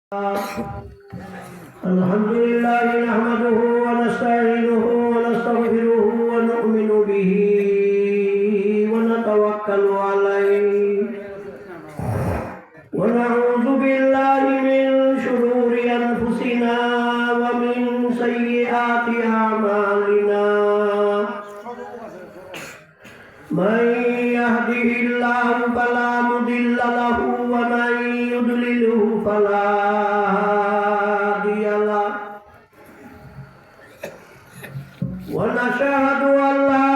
الحمد لله نحمده ونستعينه ونستغفره ونؤمن به ونتوكل عليه ونعوذ بالله من شرور أنفسنا ومن سيئات أعمالنا من يهده الله فلا مضل له ومن يضلله فلا هادي له ونشهد أن لا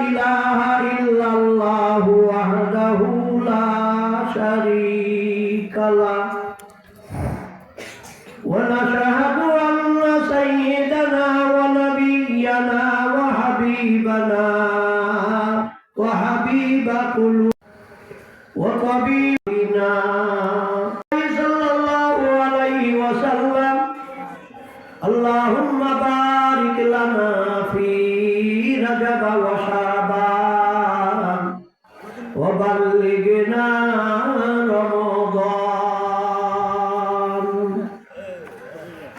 إله إلا الله وحده لا شريك له ونشهد أن سيدنا ونبينا وحبيبنا وحبيب قلوبنا وطبيبنا صلى الله عليه وسلم اللهم بارك لنا في رجب وشعبان وبلغنا رمضان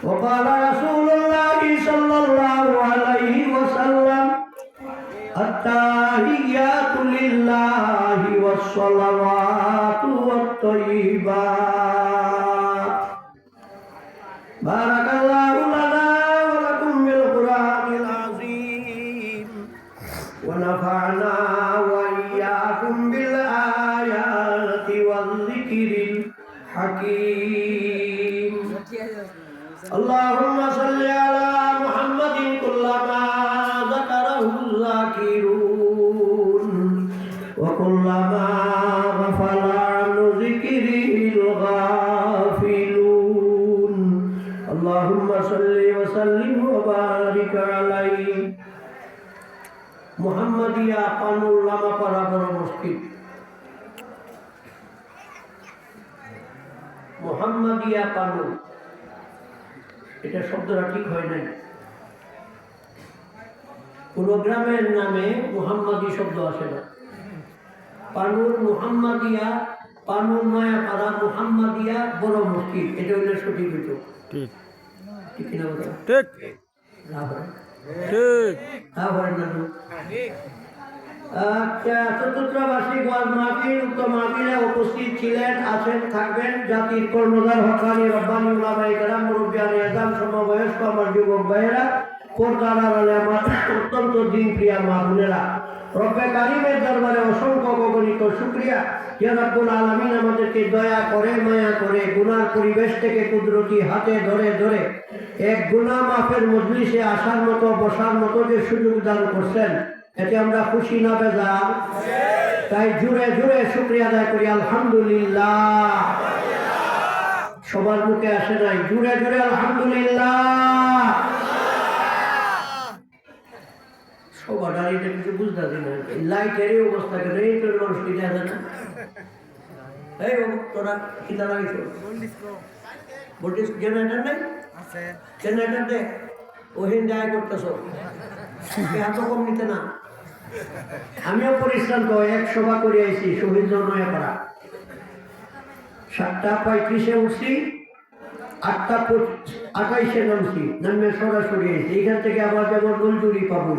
وقال رسول الله صلى الله عليه وسلم التحيات لله والصلوات والطيبات بارك الله لنا ولكم بالقرآن العظيم ونفعنا وإياكم بالآيات والذكر الحكيم اللهم صل على محمد كلما ذكره الذاكرون وكلما غفل عن ذكره الغافلون اللهم صل وسلم وبارك عليه মুহাম্মাদিয়া কানুল লামাপাড়া বড় মসজিদ মুহাম্মাদিয়া কানুল এটা শব্দটা ঠিক হয় নাই কোন গ্রামের নামে মুহাম্মাদি শব্দ আসে না পানুর মুহাম্মাদিয়া পানুর নয়াপাড়া মুহাম্মাদিয়া বড় মসজিদ এটা হইলে সঠিক হইতো ঠিক ঠিক কিনা বলেন ঠিক আচ্ছা চতুর্থ বার্ষিক ওয়াজ মাহফিল উক্ত মাহফিলে উপস্থিত ছিলেন আছেন থাকবেন জাতির কর্ণধার হকানি রব্বানি উলামায়ে কেরাম মুরব্বিয়ানে আযম সমবয়স্ক আমার যুবক ভাইয়েরা পর্দার আড়ালে আমার অত্যন্ত দিন প্রিয়া মা বোনেরা রব্বে কারিমের দরবারে অসংখ্য অগণিত শুকরিয়া যে রব্বুল আলামিন আমাদেরকে দয়া করে মায়া করে গুনার পরিবেশ থেকে কুদরতি হাতে ধরে ধরে এক গুনাহ মাফের মজলিসে আসার মতো বসার মতো যে সুযোগ দান করছেন এতে আমরা খুশি না বেজার তাই জুড়ে জুড়ে শুকরিয়া আদায় করি আলহামদুলিল্লাহ সবার মুখে আসে নাই জুড়ে জুড়ে আলহামদুলিল্লাহ সবার দাঁড়িয়ে কিছু বুঝতে পারি না লাইটেরই অবস্থা কেন এই তোর মানুষ কি দেখা না এই তোরা কিনা লাগিস ভোল্টেজ জেনারেটর নেই জেনারেটর দে ওহিন দায় করতেছ এত কম নিতে না আমিও পরিশ্রান্ত এক সভা করে আইছি শহীদ জন্ময়া করা 7:35 উঠছি 8:28 নামছি নামে সরাসরি আইছি এখান থেকে আবার যেমন নলজুরি পাবো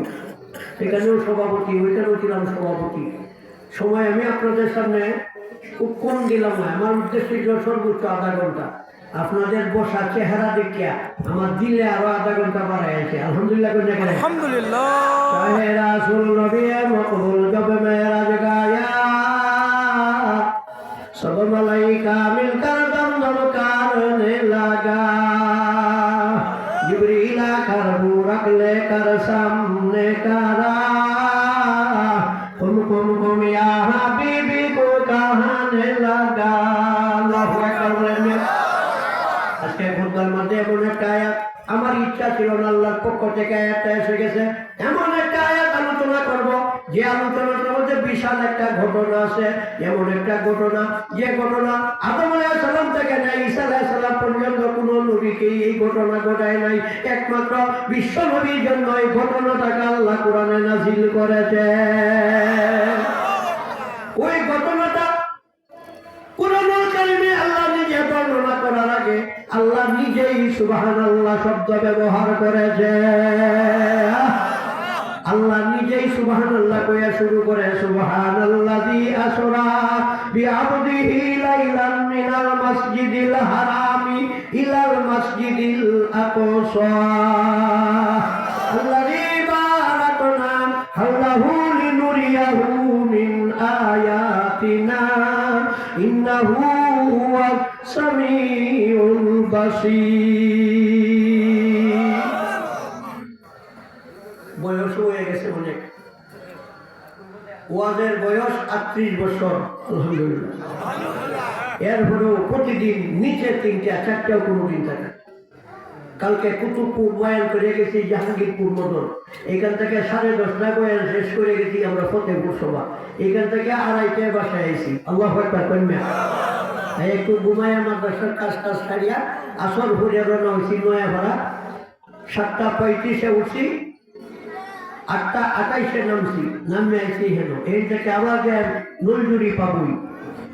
সেখানেও সভাপতি ওইখানেও ছিলাম সভাপতি সময় আমি আপনাদের সামনে খুব কম দিলাম না আমার উদ্দেশ্য ছিল সর্বোচ্চ আধা ঘন্টা আপনাদের বসা চেহারা দেখিয়া আমার দিলে আরো আধা ঘন্টা বাড়াই আছে আলহামদুলিল্লাহ আলহামদুলিল্লাহ রাসূল নবী মকবুল জব মেরাজ গায়া সব মালাইকা মিলকর দম দম করনে লাগা जिब्रील आकर बुरक लेकर सामने करा कुम या हबीबी को कहने लगा अल्लाहु আকবার আজকে খুতবার মধ্যে এমন একটা আয়াত আমার ইচ্ছা ছিল না আল্লাহর পক্ষ থেকে আয়াতটা এসে গেছে এমন একটা আয়াত আলোচনা করব যে আলোচনার মধ্যে বিশাল একটা ঘটনা আছে এমন একটা ঘটনা যে ঘটনা আদম আলাইহিস সালাম থেকে ঈসা আলাইহিস সালাম পর্যন্ত কোনো নবীকে এই ঘটনা ঘটায় নাই একমাত্র বিশ্ব নবীর জন্য এই ঘটনাটাকে আল্লাহ কোরআনে নাযিল করেছে ওই ঘটনাটা কোরআনুল কারীমে আল্লাহ নিজে বর্ণনা করার আল্লাহ নিজেই সুবহানাল্লাহ শব্দ ব্যবহার করেছে। আল্লাহ নিজেই সুবহানাল্লাহ কইয়া শুরু করে, সুবহানাল্লাযী আসরা বিআবদিহি লাইলান মিনাল মাসজিদিল হারামি ইলাল মাসজিদিল আকসা আল্লাযী বারাকনা হাওলাহু লিনুরিয়াহু মিন আয়াতিনা ইন্নাহু হুয়াস সামিউল বাসীর। বয়স হয়ে গেছে অনেক, ওয়াজের বয়স 38 বছর আলহামদুলিল্লাহ। এরপরেও প্রতিদিন নিচে 3টা 4টাও কোনোদিন থাকে। কালকে কুতুবপুর বয়ান করে গেছি জাহাঙ্গীরপুর মদন, এখান থেকে 10:30 বয়ান শেষ করে গেছি আমরা ফতেহপুর সভা, এখান থেকে 2:30টায় বাসায় আইছি। আল্লাহু আকবার কন্যা একটু ঘুমাইয়া মাদ্রাসার কাজ ছাড়িয়া আসর ভরে রওনা হয়েছি নয়াপাড়া। 7:35-এ উঠছি, 8:28-এ নামছি, নামে আইছি হেন এই থেকে আবার নলজুরি পাবই।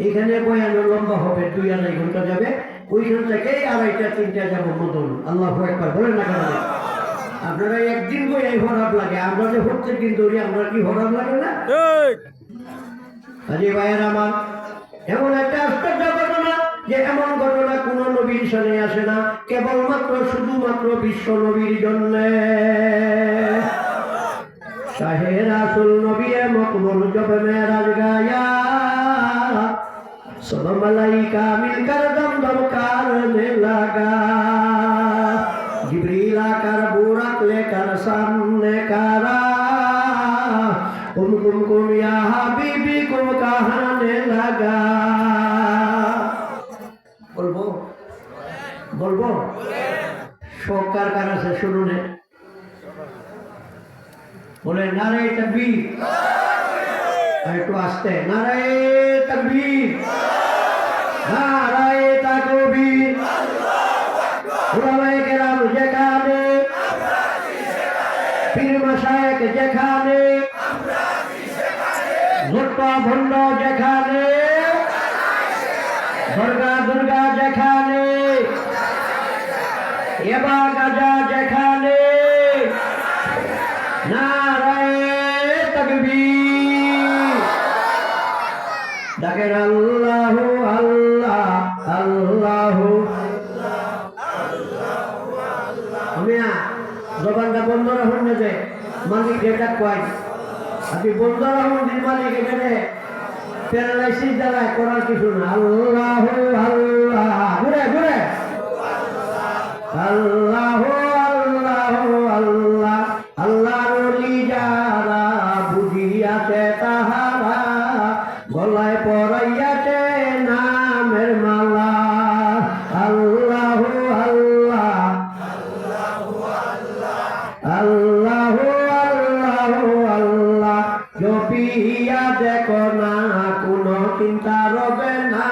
এখানে বয়ান লম্বা হবে, 2-2.5 ঘন্টা যাবে। ওইখান থেকে 2:30-3টা যাবো মদন। আল্লাহু আকবার বলেন না কেন? আপনারা একদিন বই হরাব লাগে, আমরা যে প্রত্যেক দিন ধরি, আমরা কি হরাব লাগে না? আরে ভাইয়ের আমার, এমন একটা আশ্চর্য ঘটনা যে এমন ঘটনা কোন নবীর সামনে আসে না, কেবলমাত্র শুধুমাত্র বিশ্ব নবীর জন্য। শাহে রাসূল নবী মকবুল জব মেরাজ গায়া, सब मलाइका मिलकर दम करने लगा, जिब्रील आकर बुरक लेकर सामने करा, कुम या हबीबी को कहने लगा। बोलबो बोलबो शौकार कारा से शुरू ने बोले नारे तकबीर, একটু আসতে, নারে তাকবীর, নারে তাকবীর। উলামায়ে কেরাম যেখানে, পীর মাশায়েখ যেখানে, জোট্টা ভণ্ড যেখানে, দুর্গা যেখানে, এবা গাজা যেখানে, নারে তাকবীর। ডাকেন আল্লাহু আল্লাহ আল্লাহু। আমিয়া জবানটা বন্ধ রাখুন না, যে মালিক যেটা কয় আপনি বন্ধ রাখুন, দিন মালিক এখানে প্যারালাইসিস দ্বারা করার কিছু না। আল্লাহু আল্লাহ ঘুরে ঘুরে, আল্লাহু আল্লাহু আল্লাহ। আল্লাহর ওলি যারা বুঝিয়াছে তাহারা, গলায় পরাইয়াছে নামের মালা। আল্লাহু আল্লাহ আল্লাহু আল্লাহু আল্লাহ। জপিয়া দেখো না, কোনো চিন্তা রবে না,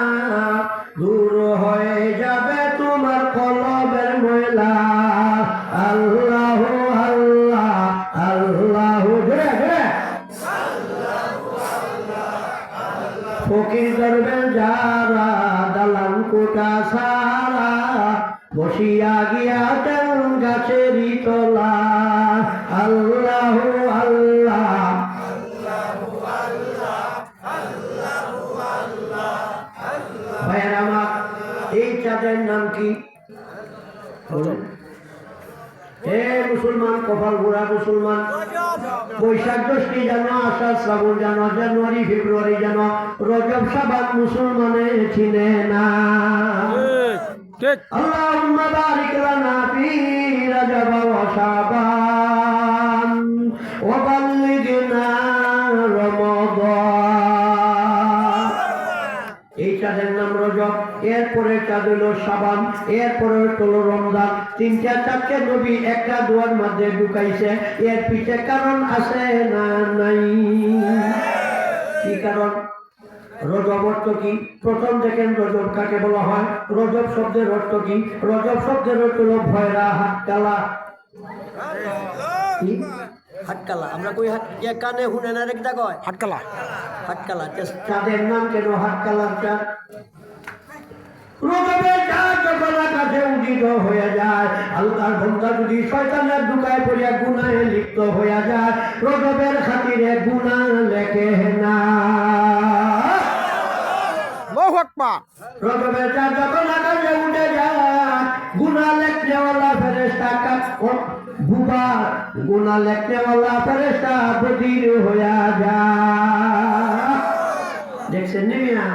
দূর হয়ে যাবে তোমার কলবের ময়লা। আল্লাহু আল্লাহ আল্লাহু ঘুরে ঘুরে। ফকির দরবেশ যারা দালান কোটা সারা, বসিয়া গিয়াছেন গাছেরই তলা। আল্লাহু আল্লাহ ভাইয়ের আমার, এই চাঁদের নাম কি? হে মুসলমান, কপাল ঘোরা মুসলমান, বৈশাখ জ্যৈষ্ঠ যেন, আষাঢ় শ্রাবণ যেন, জানুয়ারি ফেব্রুয়ারি যেন, রজব শাবান মুসলমানে চিনে না। আল্লাহুম্মা বারিক লানা ফি রজব ওয়া শাবান ওয়া বাল্লিগনা রমাদান। এই চাঁদের নাম রজব, এরপরে চাঁদ হলো শাবান, এরপরে হলো রমজান। 3-4 নবী একটা দুয়ার মধ্যে ঢুকাইছে, এর পিছে কারণ আছে না নাই? কি কারণ? রজব অর্থ কি? প্রথম দেখেন রজব কাকে বলা হয়? রজব শব্দের অর্থ কি? রজব শব্দের অর্থ হলো ভয়রা, হাতকালা। হাটকালা, আমরা কই হাট কানে শুনেন আর একটা কয় হাটকালা। হাটকালা চাঁদের নাম কেন হাটকালার চাঁদ? রজবের চাঁদ যখন আকাশে লিপ্ত হয়ে যায়, আল্লাহর বান্দা যদি শয়তানের ধোঁকায় পড়িয়া গুনাহে লিপ্ত হয়ে যায়, রজবের খাতিরে গুনাহ লেখে না। আল্লাহু আকবার। রজবের চাঁদ যখন আকাশে উঠে যায়, গুনাহ লেখনেওয়ালা ফেরেশতা বুবা গুনাহ লেখনেওয়ালা ফেরেশতা বধির হয়ে যায়। দেখছেন নিমিয়া,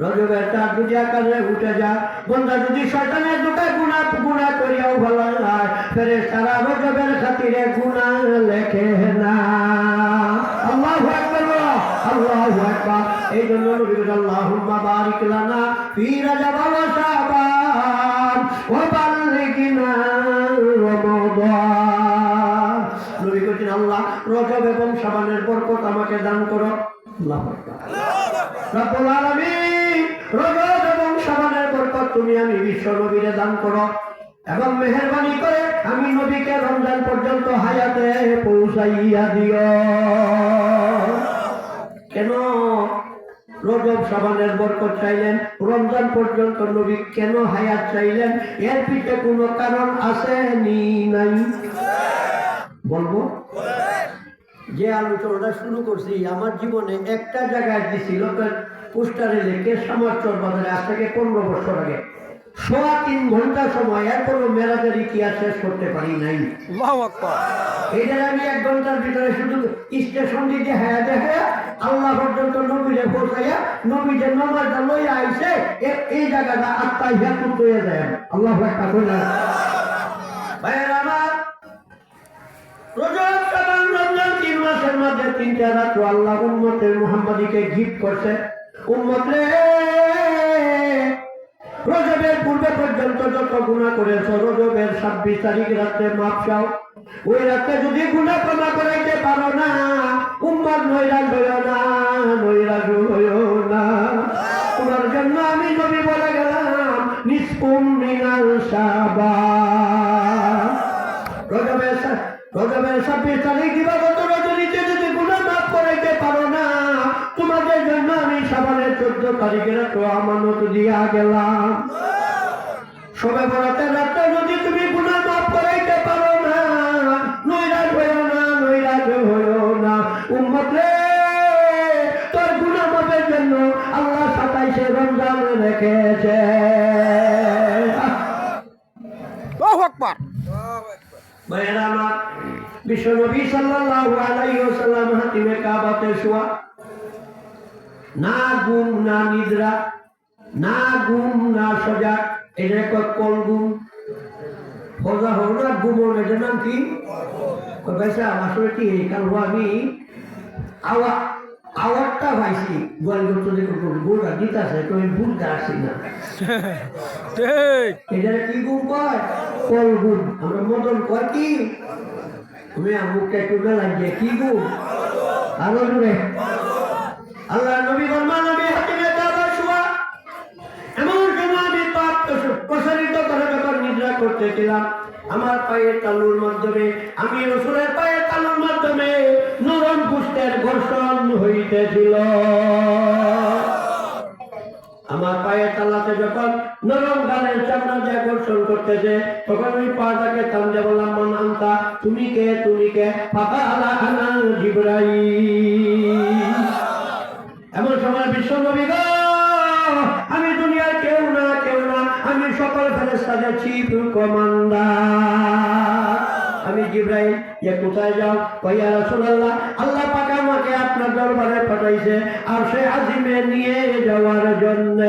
রজবের চাঁদ যদি আকাশে উঠে যায়, বান্দা যদি শয়তানের ধোঁকায় গুনাহ করিয়াও ভালো হয়, ফেরেশতারা রজবের খাতিরে গুনাহ লেখে না। আল্লাহু আকবার, আল্লাহু আকবার। এই জন্য নবী বলেন, আল্লাহুম্মা বারিক লানা ফি রাজাব ওয়া শাবান ওয়া বাল্লিগনা রমাদান। নবী বলেন, আল্লাহ রজব এবং শাবানের বরকত আমাকে দান করো। আল্লাহু আকবার। রব্বুল আলামিন, রজব এবং শাবানের বরকত তুমি আমি বিশ্ব নবীরে দান করো এবং মেহেরবানি করে আমি নবীকে রমজান পর্যন্ত হায়াতে পৌঁছাইয়া দিও। কেন রজব শাবানের বরকত চাইলেন, রমজান পর্যন্ত নবী কেন হায়াত চাইলেন? এর পিছনে কোনো কারণ আছে নি নাই? বলবো, যে আলোচনাটা শুরু করছি আমার জীবনে একটা জায়গায় দিছি, লোকের পোস্টারে লিখে সামারচর বাজারে আজ থেকে 15 বছর আগে, 3.5 ঘন্টা সময় এখনো মেরাজের ইতিহাস শেষ করতে পারি নাই। আল্লাহু আকবার। এইটা আমি 1 ঘন্টার ভিতরে শুধু স্টেশন দিতে দেখা আল্লাহ পর্যন্ত নবীরে পৌঁছাইয়া নবীদের নামাজটা লইয়া আইছে, এই জায়গাটা আত্মায় হিয়াকুত হয়ে যায়। আল্লাহু আকবার কইলা। ভাইরা আমার, রজব শাবান রমজান 3 মাসের মধ্যে 3টা রাত আল্লাহ উম্মতে মুহাম্মাদীকে গিফট করছে। উম্মত রে, রজবের পূর্বে পর্যন্ত যত গুনাহ করেছ, রজবের 26 তারিখ রাতে মাপ চাও। ওই রাতে যদি গুনাহ ক্ষমা করাইতে পারো না, উম্মত নৈরাশ হইও না, নৈরাশ হইও না। তোমার জন্য আমি নবী বলে গেলাম, নিসফুম মিনাল শাবান। রজবের 26 তারিখ দিবাগত রজনীতে যদি গুনাহ মাফ করাইতে পারো না, তোমাদের জন্য আমি শাবানের 14 তারিখের তো আমানত দিয়া গেলাম। সবে বরাতের রাতে যদি তুমি গুনাহ মাফ করাইতে পারো না, নৈরাশ হইও না, নৈরাশ হইও না। উম্মত রে, তোর গুনাহ মাফের জন্য আল্লাহ 27 রমজান রেখেছে। আল্লাহু আকবার। ভাইরা আমার, বিশ্বনবী সাল্লাল্লাহু আলাইহি ওয়াসাল্লাম হাতিমে কাবাতে শোয়া, না ঘুম না নিদ্রা, না ঘুম না সজাগ, এটা কোন ঘুম? সজা হোক না ঘুমো, এটার নাম কি? পয়সা আসলে কি কারণ আমি আওয়াজটা পাইছি গোয়াল করতে গোটা দিতেছে, তুমি ভুলতে আসছি না। এটা কি ঘুম কয়? কল ঘুম। আমরা মদন কয় কি? তুমি মুখটা একটু লাগিয়ে কি ঘুম? আরো জুড়ে আল্লাহ নবী বর্মা নবী হাতিমে কাবা শোয়া, এমন সময় আমি পাপ প্রসারিত করে যখন নিদ্রা করতেছিলাম, আমার পায়ের তালুর মাধ্যমে, আমি রাসূলের পায়ের তালুর মাধ্যমে নরম পুষ্টের ঘর্ষণ হইতেছিল। আমার পায়ের তালাতে যখন নরম গালের চামড়া দিয়ে ঘর্ষণ করতেছে, তখন আমি পাটাকে টান দিয়ে বললাম, মান আনতা, তুমি কে, তুমি কে? ফাকা আলা আনা জিবরাইল। এমন সময় বিশ্বনবী গো, আমি দুনিয়ার কেউ না, কেউ না, আমি সকল ফেরেশতাদের চিফ কমান্ডার, আমি জিবরাইল। কোথায় যাও? ইয়া রাসূলুল্লাহ, আল্লাহ পাক আমাকে আপনার দরবারে পাঠাইছে আর সে আজিমে নিয়ে যাওয়ার জন্য।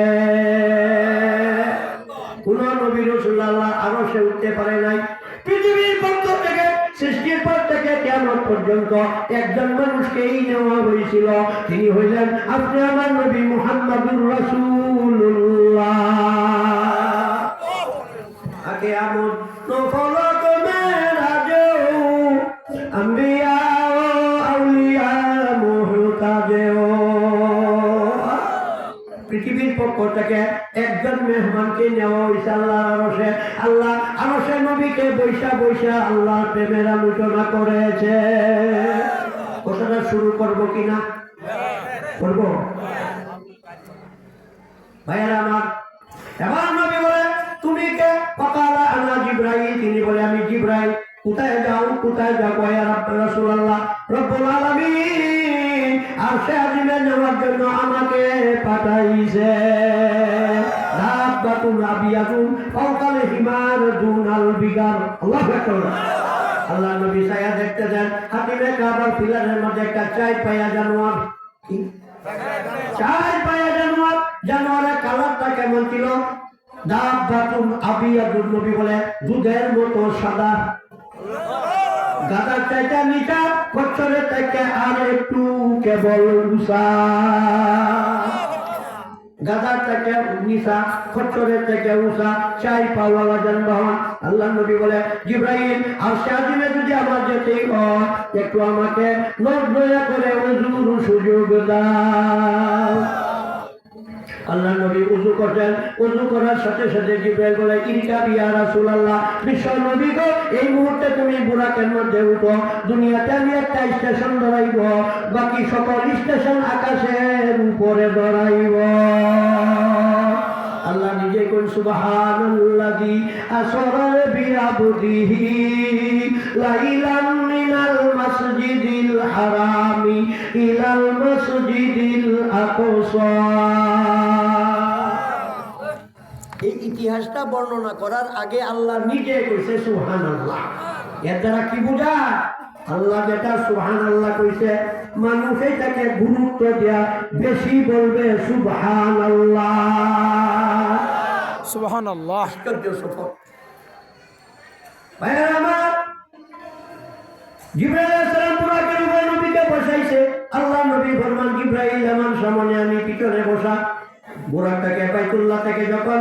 কোন নবী রাসূলুল্লাহ আরো সে উঠতে পারে নাই। পৃথিবীর পক্ষ থেকে, সৃষ্টির পর থেকে কিয়ামত পর্যন্ত একজন মানুষকেই নেওয়া হয়েছিল, তিনি হইলেন আপনি আমার নবী মুহাম্মদুর রাসূলুল্লাহ। আগে আমদ নফলক মেরাজে আম্বিয়া ও আউলিয়া মুহতাজে। পৃথিবীর পক্ষ থেকে একজন মেহমানকে নেওয়া হয়েছে আল্লাহর আরশে। আল্লাহ আরশে নবীকে বৈশা বৈশা আল্লাহর প্রেমের আলোচনা করেছে। কথাটা শুরু করবো কিনা? করবো ভাইয়েরা আমার। এবার নবী বলে, তুমি নবীকে ফাকালা আনা জিবরাইল, তিনি বলে আমি জিবরাইল। কোথায় যাও ইয়া রাসূলুল্লাহ? রব্বুল আলামিন আরশে আজিমে যাওয়ার জন্য আমাকে পাঠাইছে। দাব্বাতুন আবিয়াতুন ফাওকাল হিমার দুনাল বিগার। আল্লাহু আকবার। আল্লাহ নবী ছায়া দেখতে দেন, হাতিমে কাবার পিলারের মধ্যে একটা চাই পায়া জানোয়ার। কি চাই পায়া জানোয়ার? জানোয়ারের কালারটা কেমন ছিল? দাব্বাতুন আবিয়াতুন, নবী বলে দুধের মতো সাদা। গাদার চাইটা নিচা, বছরের থেকে আর একটু কেবল উষা। গাদার থেকে নিচা, খচ্চরের থেকে উষা, চাই পাওয়ালা যানবাহন। আল্লাহ নবী বলে জিবরাইল আরশে আজিমে যদি আমার যেতেই হয়, একটু আমাকে নড়নড়া করে ওযুর সুযোগ দাও। আল্লাহ নবী উযু করতেন, উযু করার সাথে সাথে জিবরাইল বলে ইরকাব ইয়া রাসূলুল্লাহ, বিশ্ব নবী গো এই মুহূর্তে তুমি বুরাকের মধ্যে উঠো, দুনিয়াতে আমি একটা স্টেশন ধরাইব, বাকি সকল স্টেশন আকাশের উপরে ধরাইব। আল্লাহ নিজে কোন সুবহানাল্লাযী আসরা বিআবদিহি লাইলান মিনাল মাসজিদিল হারামি ইলাল মাসজিদিল আকসা। এই ইতিহাসটা বর্ণনা করার আগে আল্লাহ নিজে কইছে সুবহানাল্লাহ। এর দ্বারা কি বোঝায়? আল্লাহ যেটা সুবহানাল্লাহ কইছে, মানুষ এটাকে গুরুত্ব দেয়া বেশি বলবে সুবহানাল্লাহ। সুবহানাল্লাহ। ভাইরা আমার, জিবরাইল আলাইহিস সালাম বুরাকের উপরে নবীকে বসাইছে। আল্লাহ নবী ফরমান জিবরাইল আমার সামনে, আমি পিছনে বসা। বুরাকটাকে বাইতুল্লাহ থেকে যখন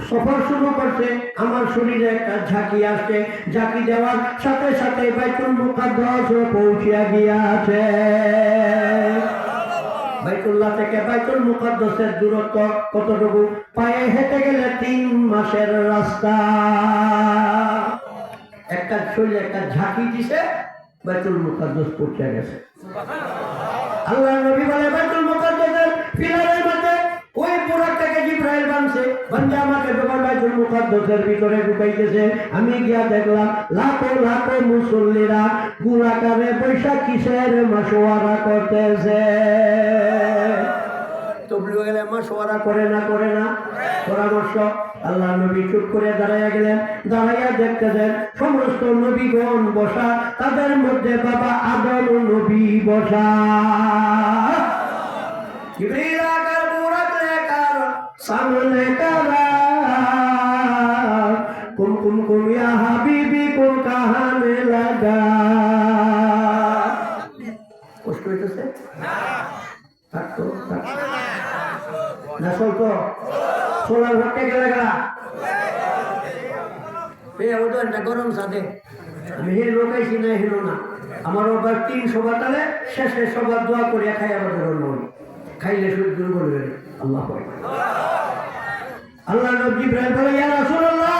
সফর শুরু করছে, আমার শরীরে একটা ঝাঁকি আসছে। ঝাঁকি দেওয়ার সাথে সাথে বাইতুল মুকাদ্দাস পৌঁছিয়া গিয়াছে। বাইতুল্লাহ থেকে বাইতুল মুকাদ্দাসের দূরত্ব কতটুকু? পায়ে হেঁটে গেলে 3 মাসের রাস্তা। একটা শরীরে একটা ঝাঁকি দিছে, বাইতুল মুকাদ্দাস পৌঁছে গেছে। আল্লাহ নবী বলে বাইতুল মুকাদ্দাসের পিলারের মধ্যে ওই বুরাকটাকে জিবরাইল বানছে। বান্দা আমাকে যখন বাইতুল মুকাদ্দাসের ভিতরে ঢুকাইতেছে, আমি গিয়া দেখলাম লাখো লাখো মুসল্লিরা বুরাকারে বৈশা কিসের মাশওয়ারা করতেছে। তবলিগ গেলে মাশওয়ারা করে না পরামর্শ। আল্লাহ নবী চুপ করে দাঁড়াইয়া গেলেন। দাঁড়াইয়া দেখতেছেন সমস্ত নবীগণ বসা, তাদের মধ্যে বাবা আদম নবী বসা। জিবরিল আকার বুরাক লেকার সামনে কারা, কুম কুম কুম ইয়া হাবিবি কুম কাহানে লাগা। কষ্ট হইতেছে না? থাকতো না চলতো? সোলার ভরতে গেলে গেলা গরম সাথে আমি হে লোকাইছি না হিলো না। আমার ওবার 3 সভা তালে শেষে সবার দোয়া করিয়া খাই আবার ধরুন খাইলে শরীর দুর্বল হয়ে। আল্লাহ আল্লাহ নবী ইব্রাহিম বলে ইয়া রাসূলুল্লাহ,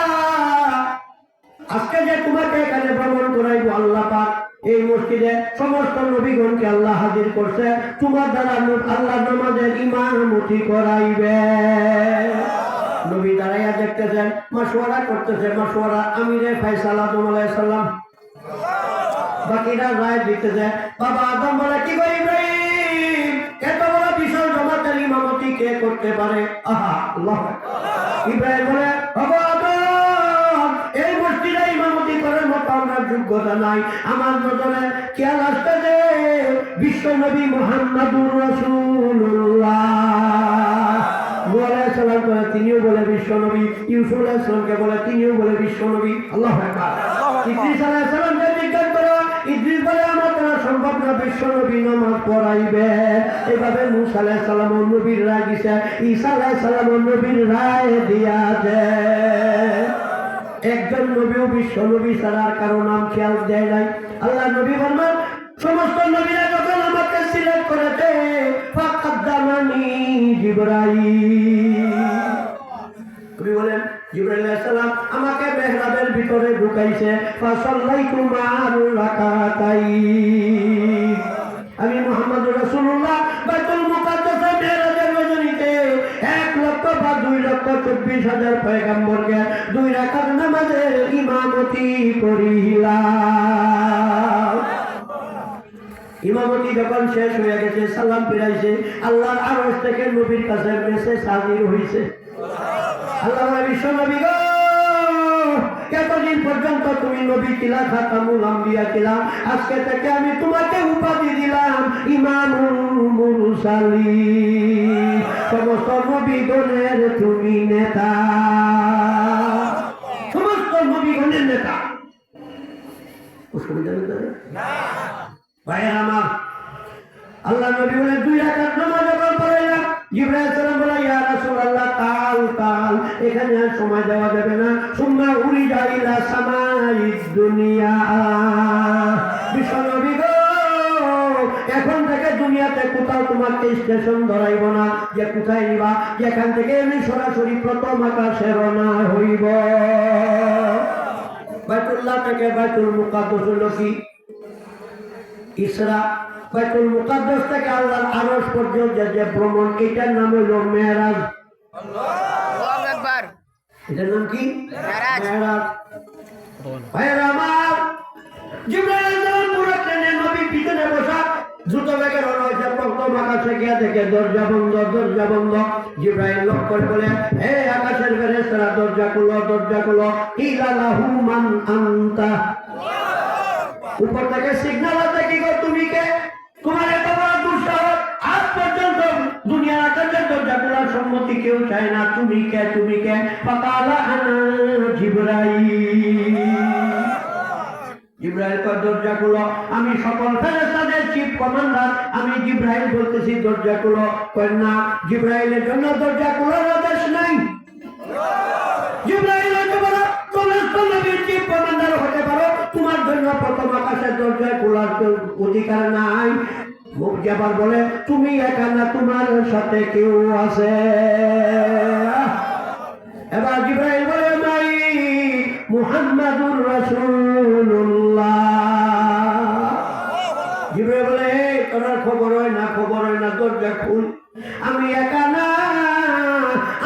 আজকে যে তোমাকে এখানে ভ্রমণ করাইবো, আল্লাহ পাক এই মসজিদে সমস্ত নবীগণকে আল্লাহ হাজির করছে, তোমার দ্বারা আল্লাহ নামাজের ইমামতি করাইবে। নবী দাঁড়াইয়া দেখতেছেন, মাশওয়ারা করতেছে। মাশওয়ারা আমিরে ফায়সাল আদম আলাইহিস সালাম, বাকিরা রায় দিতেছে। বাবা আদম বলে কি গো ইব্রাহিম, এত বড় বিশাল জামাতের ইমামতি কে করতে পারে? আহা আল্লাহ। ইব্রাহিম বলে বাবা আদম, এই মসজিদে ইমামতি করার মতো আমার যোগ্যতা নাই। আমার নজরে খেয়াল আসতে যে বিশ্ব নবী মুহাম্মাদুর রাসূলুল্লাহ তিনিও বলে বিশ্ব নবী, ইউসুফ আলাইহিস সালামকে বলে তিনিও বলে বিশ্ব নবী। আল্লাহু আকবার। ইদ্রিস আলাইহিস সালামকে জিজ্ঞাসা করো, ইদ্রিস বলে আমার দ্বারা সম্ভব না, বিশ্ব নবী নামাজ পড়াইবে। এভাবে মুসা আলাইহিস সালাম নবীর রায় দিছে, ঈসা আলাইহিস সালাম নবীর রায় দিয়াছে। একজন নবীও বিশ্ব নবী ছাড়া কারো নাম খেয়াল দেয় নাই। আল্লাহ নবী বললেন সমস্ত নবীরা যখন আমাকে সিলেক্ট করেছে, ফাকাদ্দামানি জিবরাইল। কবি বলেন জিবরাইল আলাইহিস সালাম আমাকে মেহরাবের ভিতরে ঢুকাইছে। ফাসাল্লাইতু মা'আর রাকাতাইন, আমি মুহাম্মদুর রাসূলুল্লাহ বাইতুল মুকাদ্দাসে মেহরাজের রজনীতে 1 লক্ষ বা 2 লক্ষ 1,24,000 পয়গম্বরকে 2 রাকাত নামাজের ইমামতি করিলাম। ইমামতি যখন শেষ হয়ে গেছে, সালাম ফিরাইছে, আল্লাহর আরশ থেকে নবীর কাছে মেসেজ হাজির হইছে। আল্লাহ বলে, বিশ্ব নবী গো, এতদিন পর্যন্ত তুমি নবী ছিলা, খাতামুল আম্বিয়া ছিলা, আজকে থেকে আমি তোমাকে উপাধি দিলাম ইমামুল মুরসালিন, সমস্ত নবীগণের তুমি নেতা, সমস্ত নবীগণের নেতা। অসুবিধা নেই না ভাইয়া আমার। আল্লাহ নবী বলে 2 রাকাত নামাজ যখন পড়াইলাম, জিবরাইল সালাম বলে, ইয়া রাসূলুল্লাহ তাল তাল, এখানে আর সময় দেওয়া যাবে না। সুম্মা উরিজা ইলা সামাইদ দুনিয়া, বিশ্ব নবী গো, এখন থেকে দুনিয়াতে কোথাও তোমাকে স্টেশন ধরাইব না যে কোথায় নিবা, যেখান থেকে আমি সরাসরি প্রথম আকাশে রওনা হইব। বাইতুল্লাহ থেকে বাইতুল মুকাদ্দাস হলো কি ইসরা, বাইতুল মুকাদ্দাস থেকে আল্লাহর আরশ পর্যন্ত যে ভ্রমণ, এটার নাম হইল মেরাজ। আল্লাহু আকবার। এটার নাম কি? মেরাজ। মেরাজ। ভাইরা আমার, জিবরাইল আলাইহিস পুরো ট্রেনে নবী পিছনে বসা, দ্রুত বেগে রওনা হয়েছে। প্রথম আকাশে গিয়ে দেখে দরজা বন্ধ, দরজা বন্ধ। জিবরাইল লক্ষ্য করে বলে, হে আকাশের ফেরেশতারা, দরজা খুলো, দরজা খুলো। ইলা লাহু মান আনতা, উপর থেকে সিগন্যাল আছে, কি গো তুমি কে? তোমার এত বড় দুঃসাহস, আজ পর্যন্ত দুনিয়ার আকাশের দরজা খোলার সম্মতি কেউ চায় না, তুমি কে? তুমি কে? ফাকালা আনা জিবরাইল। জিবরাইল কয়, দরজা খুলো, আমি সকল ফেরেশতাদের চিফ কমান্ডার, আমি জিবরাইল বলতেছি দরজা খুলো। কয় না, জিবরাইলের জন্য দরজা খোলার আদেশ নাই। জিবরাইল হতে পারো, সমস্ত নবীর চিফ কমান্ডার হতে পারো, তোমার জন্য প্রথম আকাশের দরজা খোলার অধিকার নাই। মুখ যাবার বলে, তুমি একা না, তোমার সাথে কেউ আছে। এবার জিবরাইল বলে, নাই মুহাম্মাদুর রাসূলুল্লাহ। জিবরাইল বলে, এই তোর খবর হয় না, খবর হয় না, দরজা খুল, আমি একা না,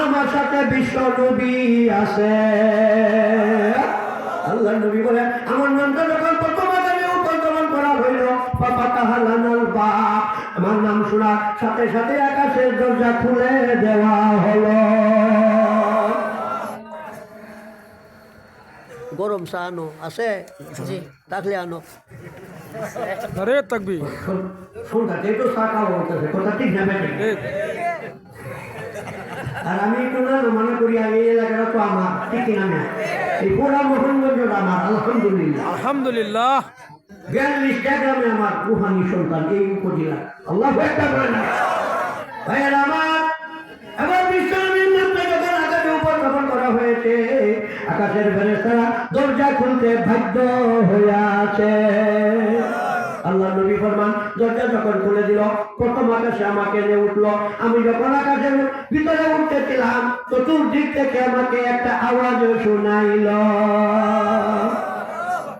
আমার সাথে বিশ্ব নবী আছে। আল্লাহ নবী বলে, আমার নামটা যখন প্রথম আকাশে উত্তোলন করা হইল, ফাতাহা লানাল বাব, আমার নাম শোনা সাথে সাথে আকাশের দরজা খুলে দেওয়া হলো। গরম চা আনো আছে? জি। থাকলে আনো। আরে তাকবীর। সন্ধ্যাতে তো চা খাওয়া হতেছে, কথা ঠিক না বেঠিক? আর আমি একটু না মনে করি, আগে এই এলাকাটা তো আমার, ঠিক না? না, এই পুরা মোহনগঞ্জ আমার, আলহামদুলিল্লাহ। আলহামদুলিল্লাহ। 42টা গ্রামে আমার রুহানি সন্তান এই উপজেলা। আল্লাহু আকবার বলেন না ভাইয়েরা আমার। এবার বিশ্বনবীর নামটা যখন আকাশে উপস্থাপন করা হয়েছে, আকাশের ফেরেশতারা দরজা খুলতে বাধ্য হয়ে আছে। আল্লাহ নবী ফরমান, দরজা যখন খুলে দিল, প্রথম আকাশে আমাকে নিয়ে উঠলো। আমি যখন আকাশের ভিতরে উঠতেছিলাম, চতুর্দিক থেকে আমাকে একটা আওয়াজ শোনাইল।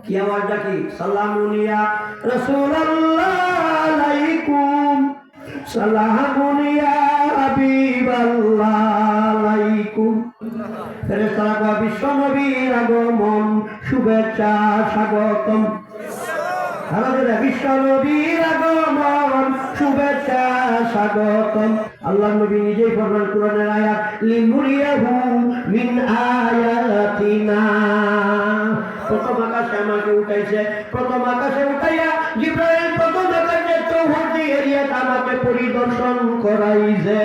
কি আওয়াজটা কি? সালামুন ইয়া রাসূলুল্লাহ আলাইকুম, সালামুন ইয়া হাবিবাল্লাহ আলাইকুম। ফেরেশতারা কয়, বিশ্ব নবীর আগমন, শুভেচ্ছা, স্বাগতম। আমাদের বিশ্ব নবীর আগমন, শুভেচ্ছা, স্বাগতম। আল্লাহ নবী নিজেই ফরমান, কুরআনের আয়াত, লিনুরিয়াহু মিন আয়াতিনা। প্রথম আকাশে আমাকে উঠাইছে, প্রথম আকাশে উঠাইয়া জিবরাইল প্রথম আকাশে চৌহদ্দি এরিয়াটা আমাকে পরিদর্শন করাইছে।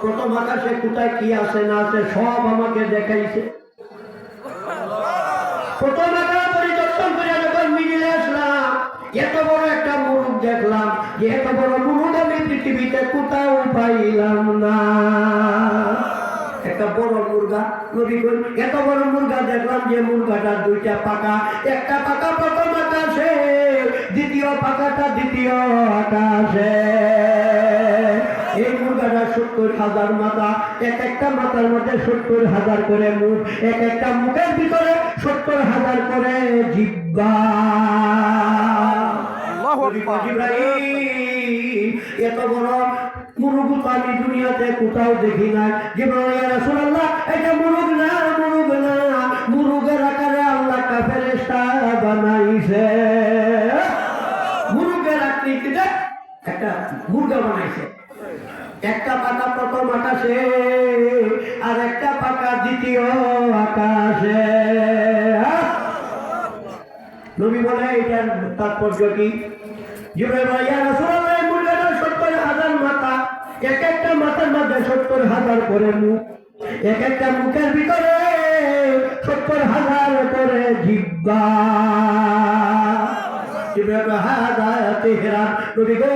প্রথম আকাশে কোথায় কি আছে না আছে সব আমাকে দেখাইছে। প্রথম আকাশ পরিদর্শন করে যখন মিডিলে আসলাম, এত বড় একটা মুলুক দেখলাম, যে এত বড় মুলুক আমি পৃথিবীতে কোথাও পাইলাম না। একটা বড় মুরগা, নবী কই, এত বড় মুরগা দেখলাম যে মুরগাটার 2টা পাখা, একটা পাখা প্রথম আকাশে, দ্বিতীয় পাখাটা দ্বিতীয় আকাশে। এই মুরগাটা 70,000 মাথা, এক একটা মাথার মধ্যে 70,000 করে মুখ, এক একটা মুখের ভিতরে 70,000 করে জিহ্বা। আল্লাহু আকবার। জিবরাইল এত বড় মুরগ তো আমি দুনিয়াতে কোথাও দেখি নাই। জিবরাইল ইয়া রাসূলুল্লাহ এটা মুরগ না, মুরগ না, মুরগের আকারে আল্লাহ একটা ফেরেশতা বানাইছে। মুরগের আকৃতিতে একটা মুরগা বানাইছে। একটা পাতা প্রথম আকাশে আর একটা পাতা দ্বিতীয় আকাশে। নবী বলে এটার তাৎপর্য কি? জিবরাইল বলে ইয়া রাসূলুল্লাহ মুরগাটার ৭০,০০০ মাথা, এক একটা মাথার মধ্যে ৭০,০০০ করে মুখ, এক একটা মুখের ভিতরে ৭০,০০০ করে জিহ্বা। জিবরাইল হাদা তেহরান। নবী গো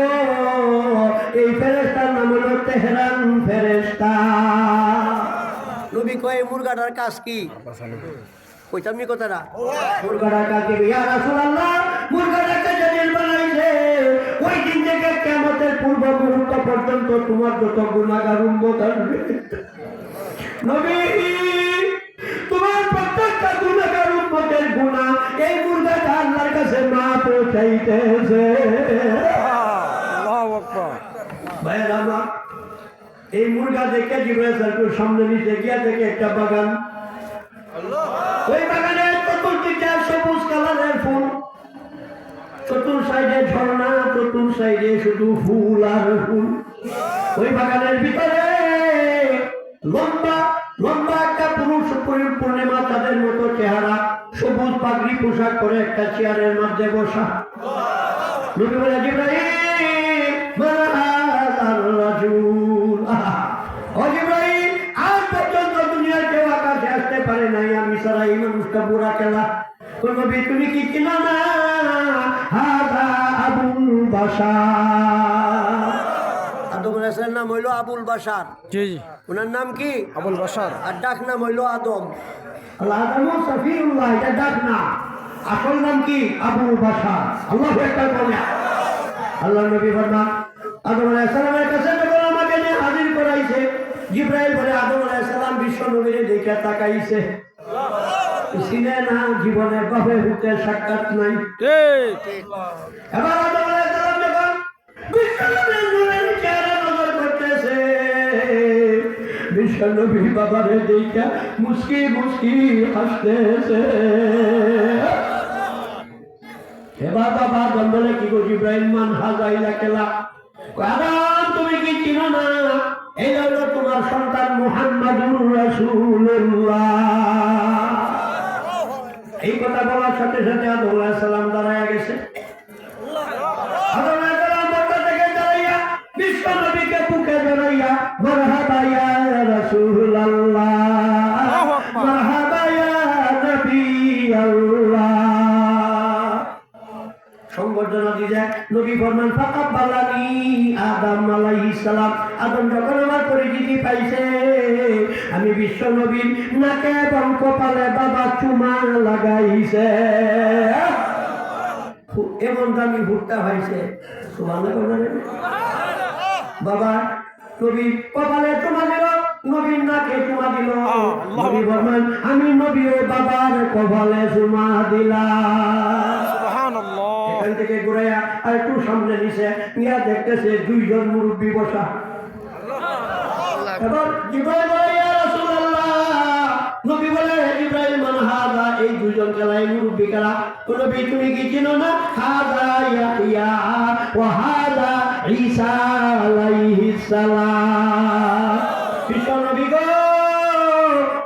এই ফেরেশতার নাম হলো তেহরান ফেরেশতা। নবী কয় মুরগাটার কাজ কি? কইতামনি কথাটা। মুরগাটার কাজ কি? ইয়া রাসূলুল্লাহ মুরগাটাকে যেদিন বানাইছে ওই দিন থেকে কিয়ামতের পূর্ব মুহূর্ত পর্যন্ত তোমার যত গুনাহগার উম্মত আসবে নবী, তোমার প্রত্যেকটা গুনাহগার উম্মতের গুনাহ এই মুরগাটা আল্লাহর কাছে মা পৌঁছাইতেছে। আল্লাহু আকবার। ভাইয়ের আমার এই মুরগা দেখে জিবরাইল সাহেবের সামনে নিচে গিয়া দেখে একটা বাগান। ওই বাগানে চতুর্দিকে সবুজ কালারের ফুল, চতুর সাইডে ঝর্ণা, চতুর সাইডে শুধু ফুল আর ফুল। ওই বাগানের ভিতরে লম্বা লম্বা একটা পুরুষ পূর্ণিমা তাদের মতো চেহারা, সবুজ পাগড়ি পোশাক করে একটা চেয়ারের মধ্যে বসা। নবী বলে জিবরাইল মাহাদার রাসূল। ও জিবরাইল আজ পর্যন্ত দুনিয়ার কেউ আকাশে আসতে পারে নাই, আমি সারা এই মানুষটা বুড়া খেলা। নবী তুমি কি চিনো না? হাদা আবুল বাশার। আদম আলাইহিস সালাম নাম হইল আবুল বাশার। জি জি, ওনার নাম কি? আবুল বাশার। আর ডাক নাম হইল আদম। আল্লাহ আদম সফিউল্লাহ, এটা ডাক না, আসল নাম কি? আবুল বাশার। আল্লাহু আকবার বলেন। আল্লাহ নবী ফরমান আদম আলাইহিস সালামের কাছে যখন আমাকে নিয়ে হাজির করাইছে, জিবরাইল বলে আদম আলাইহিস সালাম বিশ্ব নবীর দিকে তাকাইছে, সিনে না, জীবনে কবে হুতে সাক্ষাৎ নাই। ঠিক। এবার আদম আলাইহিস সালাম যখন বিশ্ব নবীর নূরের চেহারা নজর করতেছে, বিশ্ব নবী বাবারে দেখা মুস্কি মুস্কি হাসতেছে। এবার বাবা বলে কি গো জিবরাইল মান হাজাইলা কেলা? আদম তুমি কি চিনো না এই হলো তোমার সন্তান মুহাম্মাদুর রাসূলুল্লাহ। এই কথা বলার সাথে সাথে আদম আলাইহিস সালাম দাঁড়ায়া গেছে। আদম আলাইহিস সালাম বলতে থেকে দাঁড়াইয়া বিশ্ব নবীকে বুকে জড়াইয়া মারহাবা ইয়া রাসূলুল্লাহ, মারহাবা ইয়া নবী আল্লাহ সংবর্ধনা দিলে। নবী ফরমান ফাকাব্বালানি আদম আলাইহিস সালাম। আদম যখন আমার পরিচিতি পাইছে, আমি বিশ্ব নবীর নাকে এবং কপালে বাবা চুমা লাগাইছে। এমন দামি ভুট্টা পাইছে বাবা। নবীর কপালে চুমা দিল, নবীর নাকে চুমা দিল। নবী ফরমান আমি নবী ও বাবার কপালে চুমা দিলাম। সুবহানাল্লাহ। এখান থেকে ঘুরাইয়া আর একটু সামনে নিচে নিয়ে দেখতেছে দুইজন মুরব্বী বসা। এবার জিবরাইল বলে ইয়া রাসূলুল্লাহ, নবী বলে জিবরাইল মান হাযা? এই দুইজন কেলাই মুরব্বী কেলা। নবী তুমি কি চিনো না? হাযা ইয়াহইয়া ওয়া হাযা ঈসা আলাইহিস সালাম। বিশ্ব নবী গো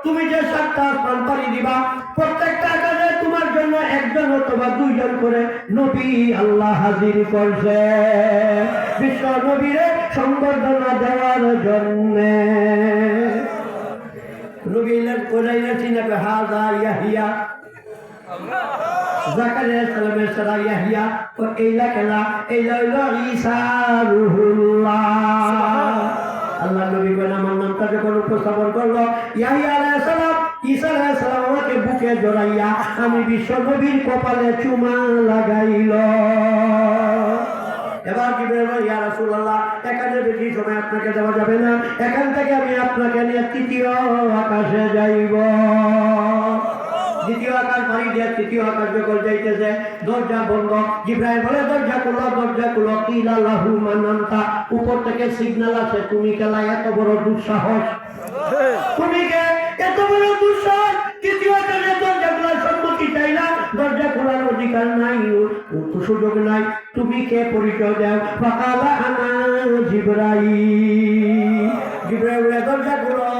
তুমি যে সাতটা আসমান পাড়ি দিবা, প্রত্যেকটা কাজে তোমার জন্য একজন অথবা দুইজন করে নবী আল্লাহ হাজির করছে বিশ্ব নবীরে সংবর্ধনা দেওয়ার জন্য। নবীলের কোলাইনা চিনা কে হাযা ইয়াহইয়া, জাকারিয়া সালামের সারা ইয়াহইয়া ও এইলা কেলা, এইলা হইল ঈসা রূহুল্লাহ। আল্লাহ নবী বলেন আমার নামটা যখন উপস্থাপন করলো ইয়াহইয়া আলাইহিস সালাম, ঈসা আলাইহিস সালাম আমাকে বুকে জড়াইয়া আমি বিশ্ব নবীর কপালে চুমা লাগাইল। এবার জিবরাইল বলে ইয়া রাসূলুল্লাহ এখানে বেশি সময় আপনাকে দেওয়া যাবে না, এখান থেকে আমি আপনাকে নিয়ে তৃতীয় আকাশে যাইব। দ্বিতীয় আকাশ পাড়ি দিয়ে তৃতীয় আকাশ যখন যাইতেছে দরজা বন্ধ জিব্রাইল বলে দরজা খুলো কিলা লাহু মান আনতা উপর থেকে সিগন্যাল আছে তুমি কেলা এত বড় দুঃসাহস তুমি কে এত বড় দুঃসাহস তৃতীয় আকাশের দরজা খোলার সম্মতি চাই না দরজা খোলার অধিকার নাই সুযোগ নাই তুমি কে পরিচয় দাও ফাকালা আনা জিব্রাইল দরজা খুলো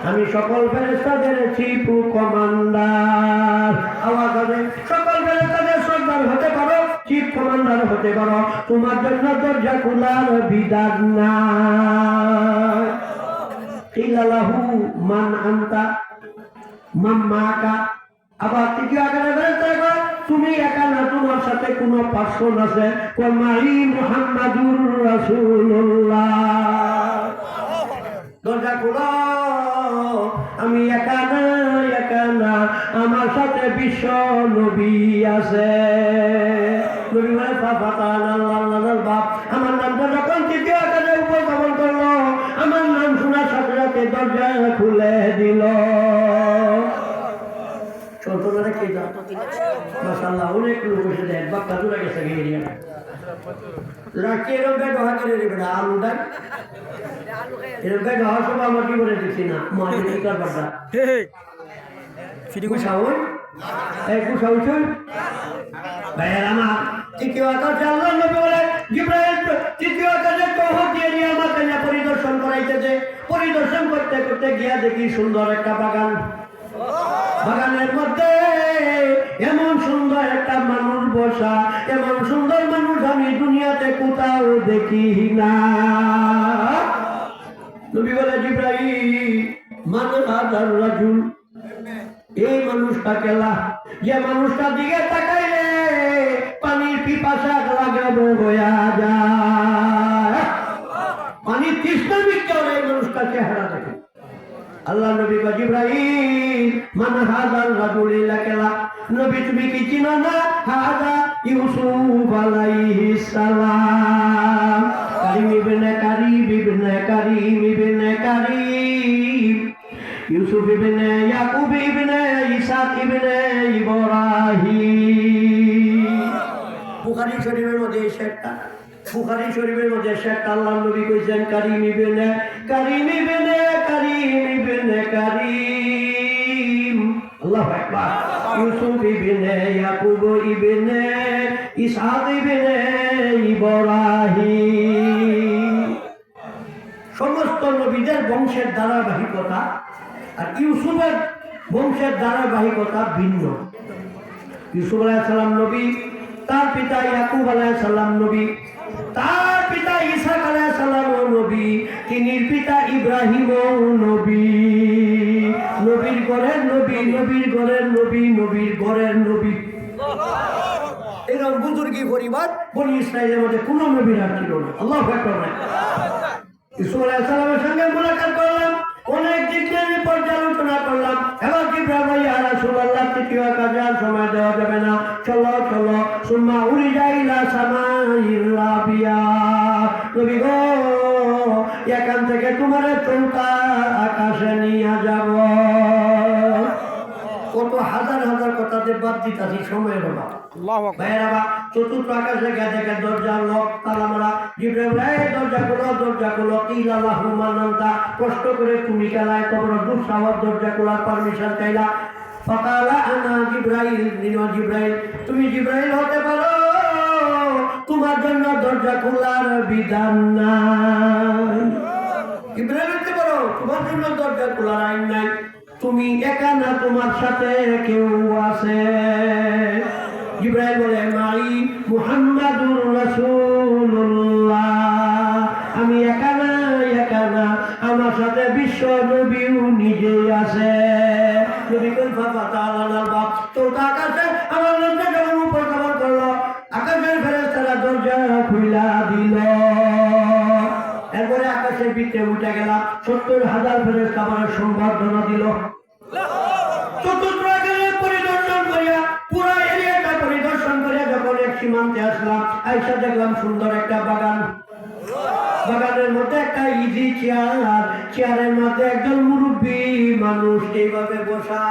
আমি সকল ফেরেশতাদের চিফ কমান্ডার আওয়াজ হবে সকল ফেরেশতাদের সর্দার হতে পারো চিফ কমান্ডার হতে পারো তোমার জন্য দরজা খোলার বিধান নাই কিলা লাহু মান আনতা মাম্মাকা আবার তৃতীয় আকারে ফেরেশতা তুমি একা না তোমার সাথে কোনো পার্সন আছে কমাই মুহাম্মাদুর রাসূলুল্লাহ দরজা খোলো আমি একা না আমার সাথে বিশ্ব নবী আছে নবী মানে ফাতান আল্লাহর বাপ আমার নামটা যখন তৃতীয় আকারে উপস্থাপন করলো আমার নাম শোনার সাথে সাথে দরজা খুলে দিল চলতনারা কে যা মাশাআল্লাহ অনেক লোক এসে দেয় বাক্কা দূরে গেছে গিয়ে রাখে রঙে ডহা করে রে বেটা আলু ডাক এরকম ডহা সব আমার কি বলে দিছি না মাঝে কি কর বাবা ঠিক ফিরি কো কুসাউন এই কুসাউন ভাইরা আমার তৃতীয় আকাশে আল্লাহ নবী বলে জিব্রাইল তৃতীয় আকাশে তওহীদ দিয়ে নিয়ে আমাকে না পরিদর্শন করাইতেছে পরিদর্শন করতে করতে গিয়া দেখি সুন্দর একটা বাগান বাগানের মধ্যে এমন সুন্দর একটা মানুষ বসা এমন সুন্দর মানুষ আমি দুনিয়াতে কোথাও দেখি না নবী বলে জিব্রাইল মান হাদার রাজুল এই মানুষটা কেলা যে মানুষটা দিকে তাকাইলে পানির পিপাসা লাগাবো হইয়া যায় পানির তৃষ্ণা মিটে এই মানুষটা চেহারা দেখে আল্লাহ নবী জিব্রাইল মান হাদার রাজুল লাকেলা নবী তুমি কি চিনো না হাদা ইউসুফ আলাইহিস সালাম কারীম ইবনে কারীম ইউসুফ ইবনে ইয়াকুব ইবনে ইসাক ইবনে ইব্রাহিম বুখারী শরীফের মধ্যে শেখটা আল্লাহ নবী কইছেন কারীম ইবনে কারীম আল্লাহু আকবার ইউসুফ ইবনে ইয়াকুব ইবনে ইসহাক ইবনে ইব্রাহিম সমস্ত নবীদের বংশের ধারাবাহিকতা আর ইউসুফের বংশের ধারাবাহিকতা ভিন্ন ইউসুফ আলাইহিস সালাম নবী তার পিতা ইয়াকুব আলাইহিস সালাম নবী তার পিতা ইসহাক আলাইহিস সালাম নবী তিনির পিতা ইব্রাহিম নবী নবীর ঘরের নবী এরকম বুজুর্গি পরিবার বনি ইসরায়েলের মধ্যে কোনো নবী আর ছিল না আল্লাহু আকবার ইউসুফ আলাইহিস সালামের সঙ্গে মুলাকাত করলাম অনেক দিক নিয়ে পর্যালোচনা করলাম এবার জিব্রাইল ইয়া রাসূলুল্লাহ তৃতীয় কাজে আর সময় দেওয়া যাবে না চলো সুম্মা উরিজা ইলা সামাইর রাবিয়া নবী গো এখান থেকে তোমার চৌকা আকাশে নিয়ে যাব কত হাজার কথাতে বাদ দিতাছি সময়ের অভাব আল্লাহু আকবার ভাইরা চতুর্থ আকাশে গিয়ে দেখে দরজা লক তালা মারা জিব্রাইল দরজা খুলো কিলা লাহু মান আনতা কষ্ট করে তুমি কেলায় তোমরা দুঃসাহস দরজা খোলার পারমিশন চাইলা ফাকালা আনা জিব্রাইল তুমি জিব্রাইল হতে পারো তোমার জন্য দরজা খোলার বিধান নাই জিব্রাইল হতে পারো তোমার জন্য দরজা খোলার আইন নাই তুমি একা না তোমার সাথে কেউ আছে জিব্রাইল বলে মাই মুহাম্মাদুর রাসূলুল্লাহ আমি একা না আমার সাথে বিশ্ব নবীও নিজেই আছে নবী কোন ফাতালাল বাপ তো আকাশে আমার নবী যখন উপর কবর করলো আকাশের ফেরেশতারা দরজা খুলে দিল এরপরে আকাশের ভিতরে উঠে গেল ৭০,০০০ ফেরেশতা আমার সংবর্ধনা দিল চতুর্থ আকাশের পরিদর্শন করিয়া পুরো এরিয়াটা পরিদর্শন করিয়া যখন এক সীমান্তে আসলাম আইসা দেখলাম সুন্দর একটা বাগানের মধ্যে একটা ইজি চেয়ারের মধ্যে একজন মুরব্বী মানুষ এইভাবে বসা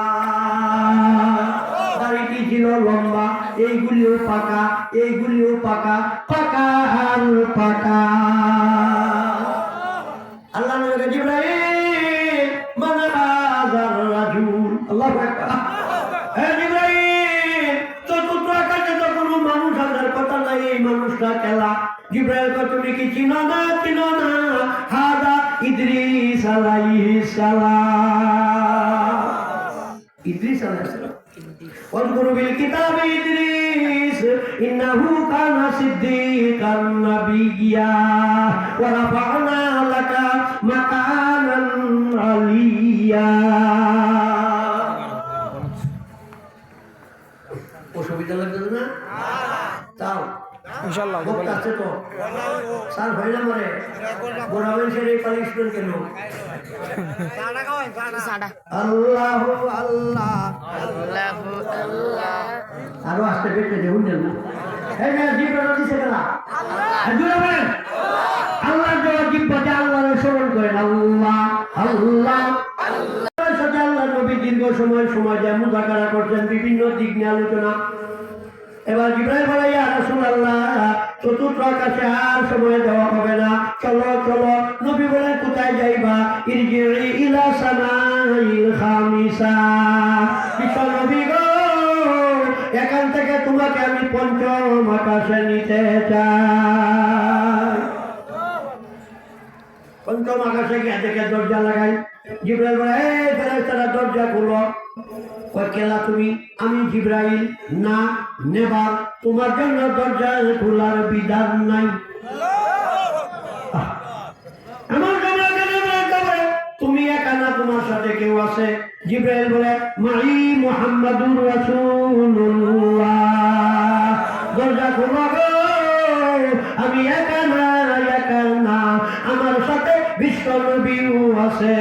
দাড়িটি ছিল ছিল লম্বা, এইগুলিও পাকা, এইগুলিও পাকা, পাকা আর পাকা। আল্লাহ নবী জিবরাইল মান হাযার রাজুল, আল্লাহু আকবার। হে জিবরাইল, চতুর্থ আকাশে তো কোনো মানুষ আসার কথা নাই, এই মানুষটা কেলা? জিবরাইল কয়, তুমি কি চিনো না? চিনো না? হাদা ইদ্রিস আলাইহিস সালাম। ইদ্রিস আলাইহিস সালাম। واذكر بالكتاب إدريس إنه كان صديقا نبيا ورفعنا لك مكانا عليا। অসুবিধা লাগছে না? তাও ইনশাআল্লাহ বক্তা আছে তো স্যার হয় না মরে গোড়া মানুষের এই পানিশমেন্ট কেন? আল্লাহু আল্লাহ আল্লাহু আল্লাহ। আরো আসতে পেতে দেখুন না এই না জিব্রাইল দিছে কেলা আল্লাহ বলেন আল্লাহ জবাব জিব্বাতে আল্লাহর স্মরণ করেন আল্লাহ আল্লাহ আল্লাহ। সাথে আল্লাহ নবী দীর্ঘ সময় যায় মুযাকারা করছেন, বিভিন্ন দিক নিয়ে আলোচনা। এবার জিবরাইল বলে, ইয়া রাসূলুল্লাহ, চতুর্থ আকাশে আর সময় দেওয়া হবে না, চলো চলো। নবী বলেন, কোথায় যাইবা? ইরজিই ইলা সামাইল খামিসা। বিশ্ব নবী গো, এখান থেকে তোমাকে আমি পঞ্চম আকাশে নিতে চাই। পঞ্চম আকাশে গিয়ে দেখে দরজা লাগাই। জিবরাইল বলে, এই ফেরেশতারা দরজা খুলো। কয়, কেলা তুমি? আমি জিবরাইল, না নেবার, তোমার জন্য দরজা খোলার বিধান নাই। আমার তুমি একা না, তোমার সাথে কেউ আছে? জিবরাইল বলে, মাই মুহাম্মাদুর রাসূলুল্লাহ। দরজা খোলো গো, আমি একা না, একা না, আমার সাথে বিশ্ব নবীও আছে।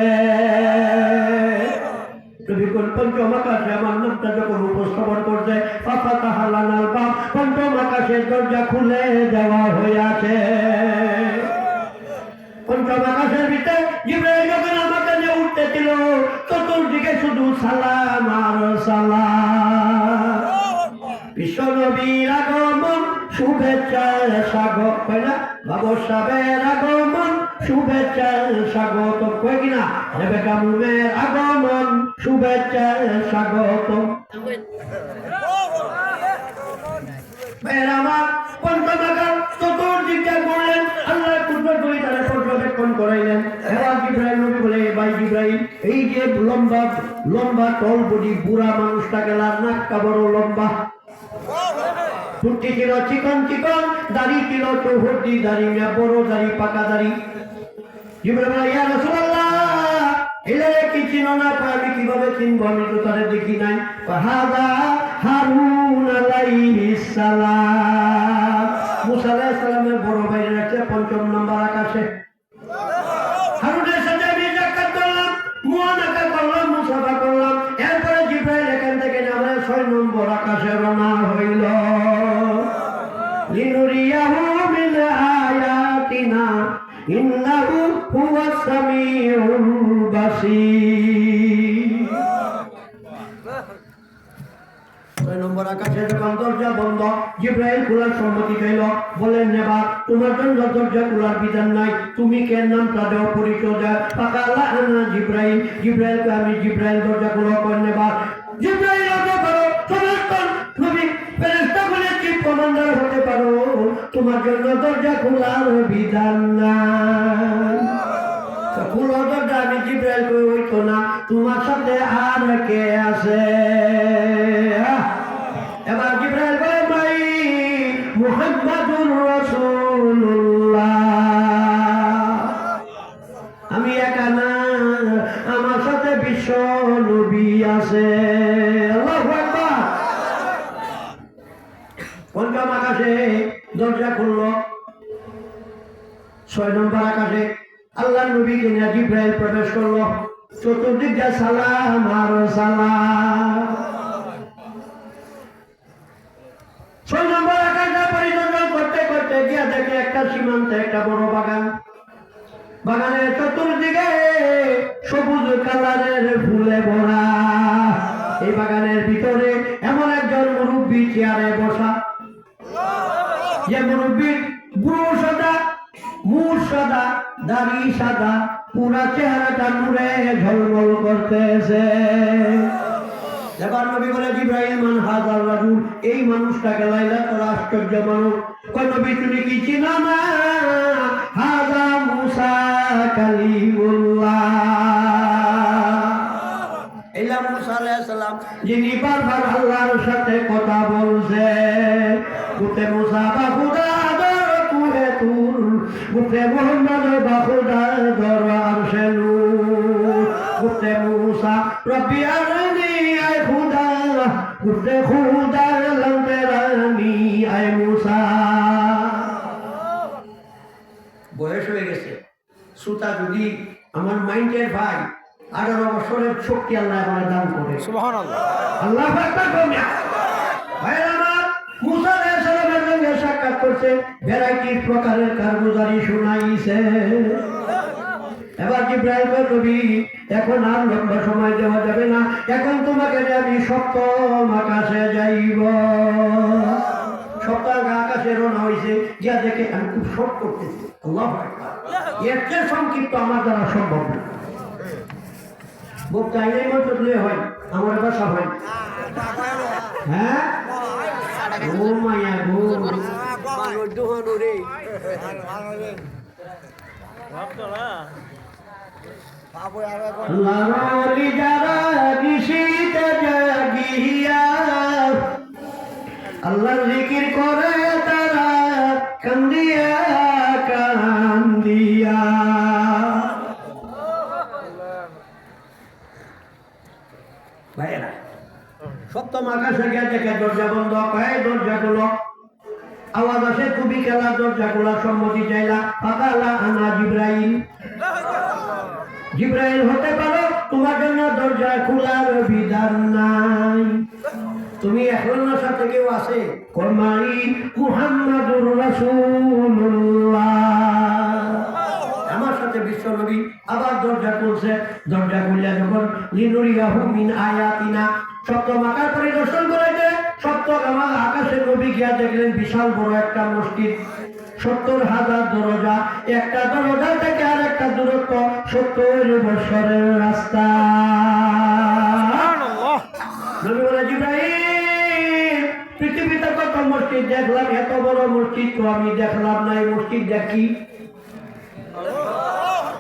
পঞ্চম আকাশে আমার নামটা যখন উপস্থাপন করছে, পঞ্চম আকাশের দরজা খুলে দেওয়া হইয়াছে। পঞ্চম আকাশের ভিতরে জিবরাইল যখন আমাকে নিয়ে উঠতেছিল, চতুর্দিকে শুধু সালাম আর সালাম। বিশ্ব নবীর আগমন, শুভেচ্ছা স্বাগত, কয় না বাবর সাহেবের আগমন, শুভেচ্ছা স্বাগত, কয় কিনা রেবেকা মুমের আগমন, শুভেচ্ছা স্বাগত। আমার পঞ্চম আকাশ চতুর্দিকে ঘুরলেন, আল্লাহ কুদরত ওই তারা পর্যবেক্ষণ করাইলেন। এবার জিবরাইল নবী বলে, ভাই জিবরাইল, এই যে লম্বা লম্বা টল বডি বুড়া মানুষটা গেলার, নাকটা বড় লম্বা, টুটি ছিল চিকন চিকন, দাড়ি ছিল চৌহদ্দি দাড়ি, বড় দাড়ি, পাকা দাড়ি। জিবরাইল বলে, ইয়া রাসূলুল্লাহ, এলে কি চিনো না? আমি কিভাবে চিনবো? আমি তো তারে দেখি নাই। হাদা হারুন আলাইহিস সালাম। মুসা আলাইহিস সালামের বড় ভাই রাখছে পঞ্চম নম্বর আকাশে। হারুনের সাথে আমি সাক্ষাৎ করলাম, মুআনাকা করলাম, মুসাফা করলাম। এরপরে জিবরাইল এখান থেকে নামে 6 নম্বর আকাশে রওনা হইল। লিনুরিয়াহু মিন আয়াতিনা ইন্নাহু হুয়াস সামিউল বাসীর। 6 নম্বর আকাশে যখন দরজা বন্ধ, জিবরাইল খোলার সম্মতি পেল। বলেন, নেবা, তোমার জন্য দরজা খোলার বিধান নাই, তুমি কে? নামটা দেও, পরিচয় দেয়। ফাকালা আনা জিবরাইল। জিবরাইলকে আমি জিবরাইল, দরজা খোলা করে নেবা। জিবরাইল দরজা করো, সমস্ত নবী ফেরেশতা বলে চিফ কমান্ডার হতে পারো, তোমার জন্য দরজা খোলার বিধান নাই। খোলো দরজা। আমি জিবরাইল কই, হইতো না, তোমার সাথে আর কে আছে? এবার জিবরাইল বলে, ভাই মুহাম্মাদুর রাসূলুল্লাহ, আমি একা না, আমার সাথে বিশ্ব নবী আছে। আল্লাহু আকবার। পঞ্চম আকাশে দরজা খুলল। 6 নম্বর আকাশে আল্লাহ নবীকে নিয়ে জিবরাইল প্রবেশ করলো। চতুর্দিকে সালাম আর সালাম। 6 নম্বর আকাশটা পরিদর্শন করতে করতে গিয়া দেখে একটা সীমান্তে একটা বড় বাগান। বাগানের চতুর্দিকে সবুজ কালারের ফুলে ভরা। এই বাগানের ভিতরে এমন একজন মুরব্বী চেয়ারে বসা, যে মুরব্বীর ব্রু সাদা, মুখ সাদা, দাড়ি সাদা, পুরা চেহারাটা নূরে ঝলমল করতেছে। এবার নবী বলে জিবরাইল মান হাযার রাজুল, এই মানুষটাকে লাইলাতুল আশ্চর্য মানুষ। কই নবী তুমি কি চিনো না? হাযা মুসা কালিমুল্লাহ, এলা মুসা আলাইহিস সালাম, যিনি বারবার আল্লাহর সাথে কথা বলছে। গুতে মুসা বা খুদা দর তুহে তুর, গুতে মুহাম্মদ বা খুদা দর আরশে নূর, গুতে মুসা রব্বি আরনি আয় খুদা, গুতে খুদা লম্বেরানি আয় মুসা। বয়স হয়ে গেছে, সুতা যদি আমার মাইন্ডের ভাই 18 বছরের শক্তি আল্লাহ আমার দান করে। সুবহানাল্লাহ। আল্লাহ আকবার কমিয়া ভাই আমার মুসা আলাইহিস সালামের সঙ্গে সাক্ষাৎ করছে, ভ্যারাইটি প্রকারের কারগুজারি শুনাইছে। এবার জিবরাইল কয় নবী এখন আর লম্বা সময় দেওয়া যাবে না, এখন তোমাকে যে আমি সপ্তম আকাশে যাইব। সপ্তম আকাশে রওনা হয়েছে, যা দেখে আমি খুব শর্ট করতেছি। আল্লাহু আকবার, এর চেয়ে সংক্ষিপ্ত আমার দ্বারা সম্ভব না। বুক চাইলেই মতো তুলে হয়, আমার বাসা হয়। হ্যাঁ ও মায়া গো, লালি যারা নিশিতে জাগিয়া আল্লাহ জিকির করে তারা কান্দিয়া কান্দিয়া। ভাইয়েরা সপ্তম আকাশে গিয়ে দেখে দরজা বন্ধ, কয় দরজাগুলো আওয়াজ আসে, তুমি খেলা দরজাগুলো সম্মতি চাইলা। ফাকালা আনা জিবরাইল, জিবরাইল হতে পারো, তোমার জন্য দরজা খোলার বিধান নাই। তুমি এখন সাথে কেউ আছে? কমাই মুহাম্মাদুর রাসূলুল্লাহ, আমার সাথে বিশ্ব নবী। আবার দরজা খুলছে, দরজা খুললে যখন লিনুরিয়াহু মিন আয়াতিনা, সপ্তম আকাশ পরিদর্শন করেছে। সপ্তম আকাশে নবী গিয়া দেখলেন বিশাল বড় একটা মসজিদ, 70,000 দরজা, একটা দরজা থেকে আর একটা দূরত্ব 70 বছরের রাস্তা। নবী বলে জিবরাইল পৃথিবীতে কত মসজিদ দেখলাম, এত বড় মসজিদ তো আমি দেখলাম না, এই মসজিদ দেখি।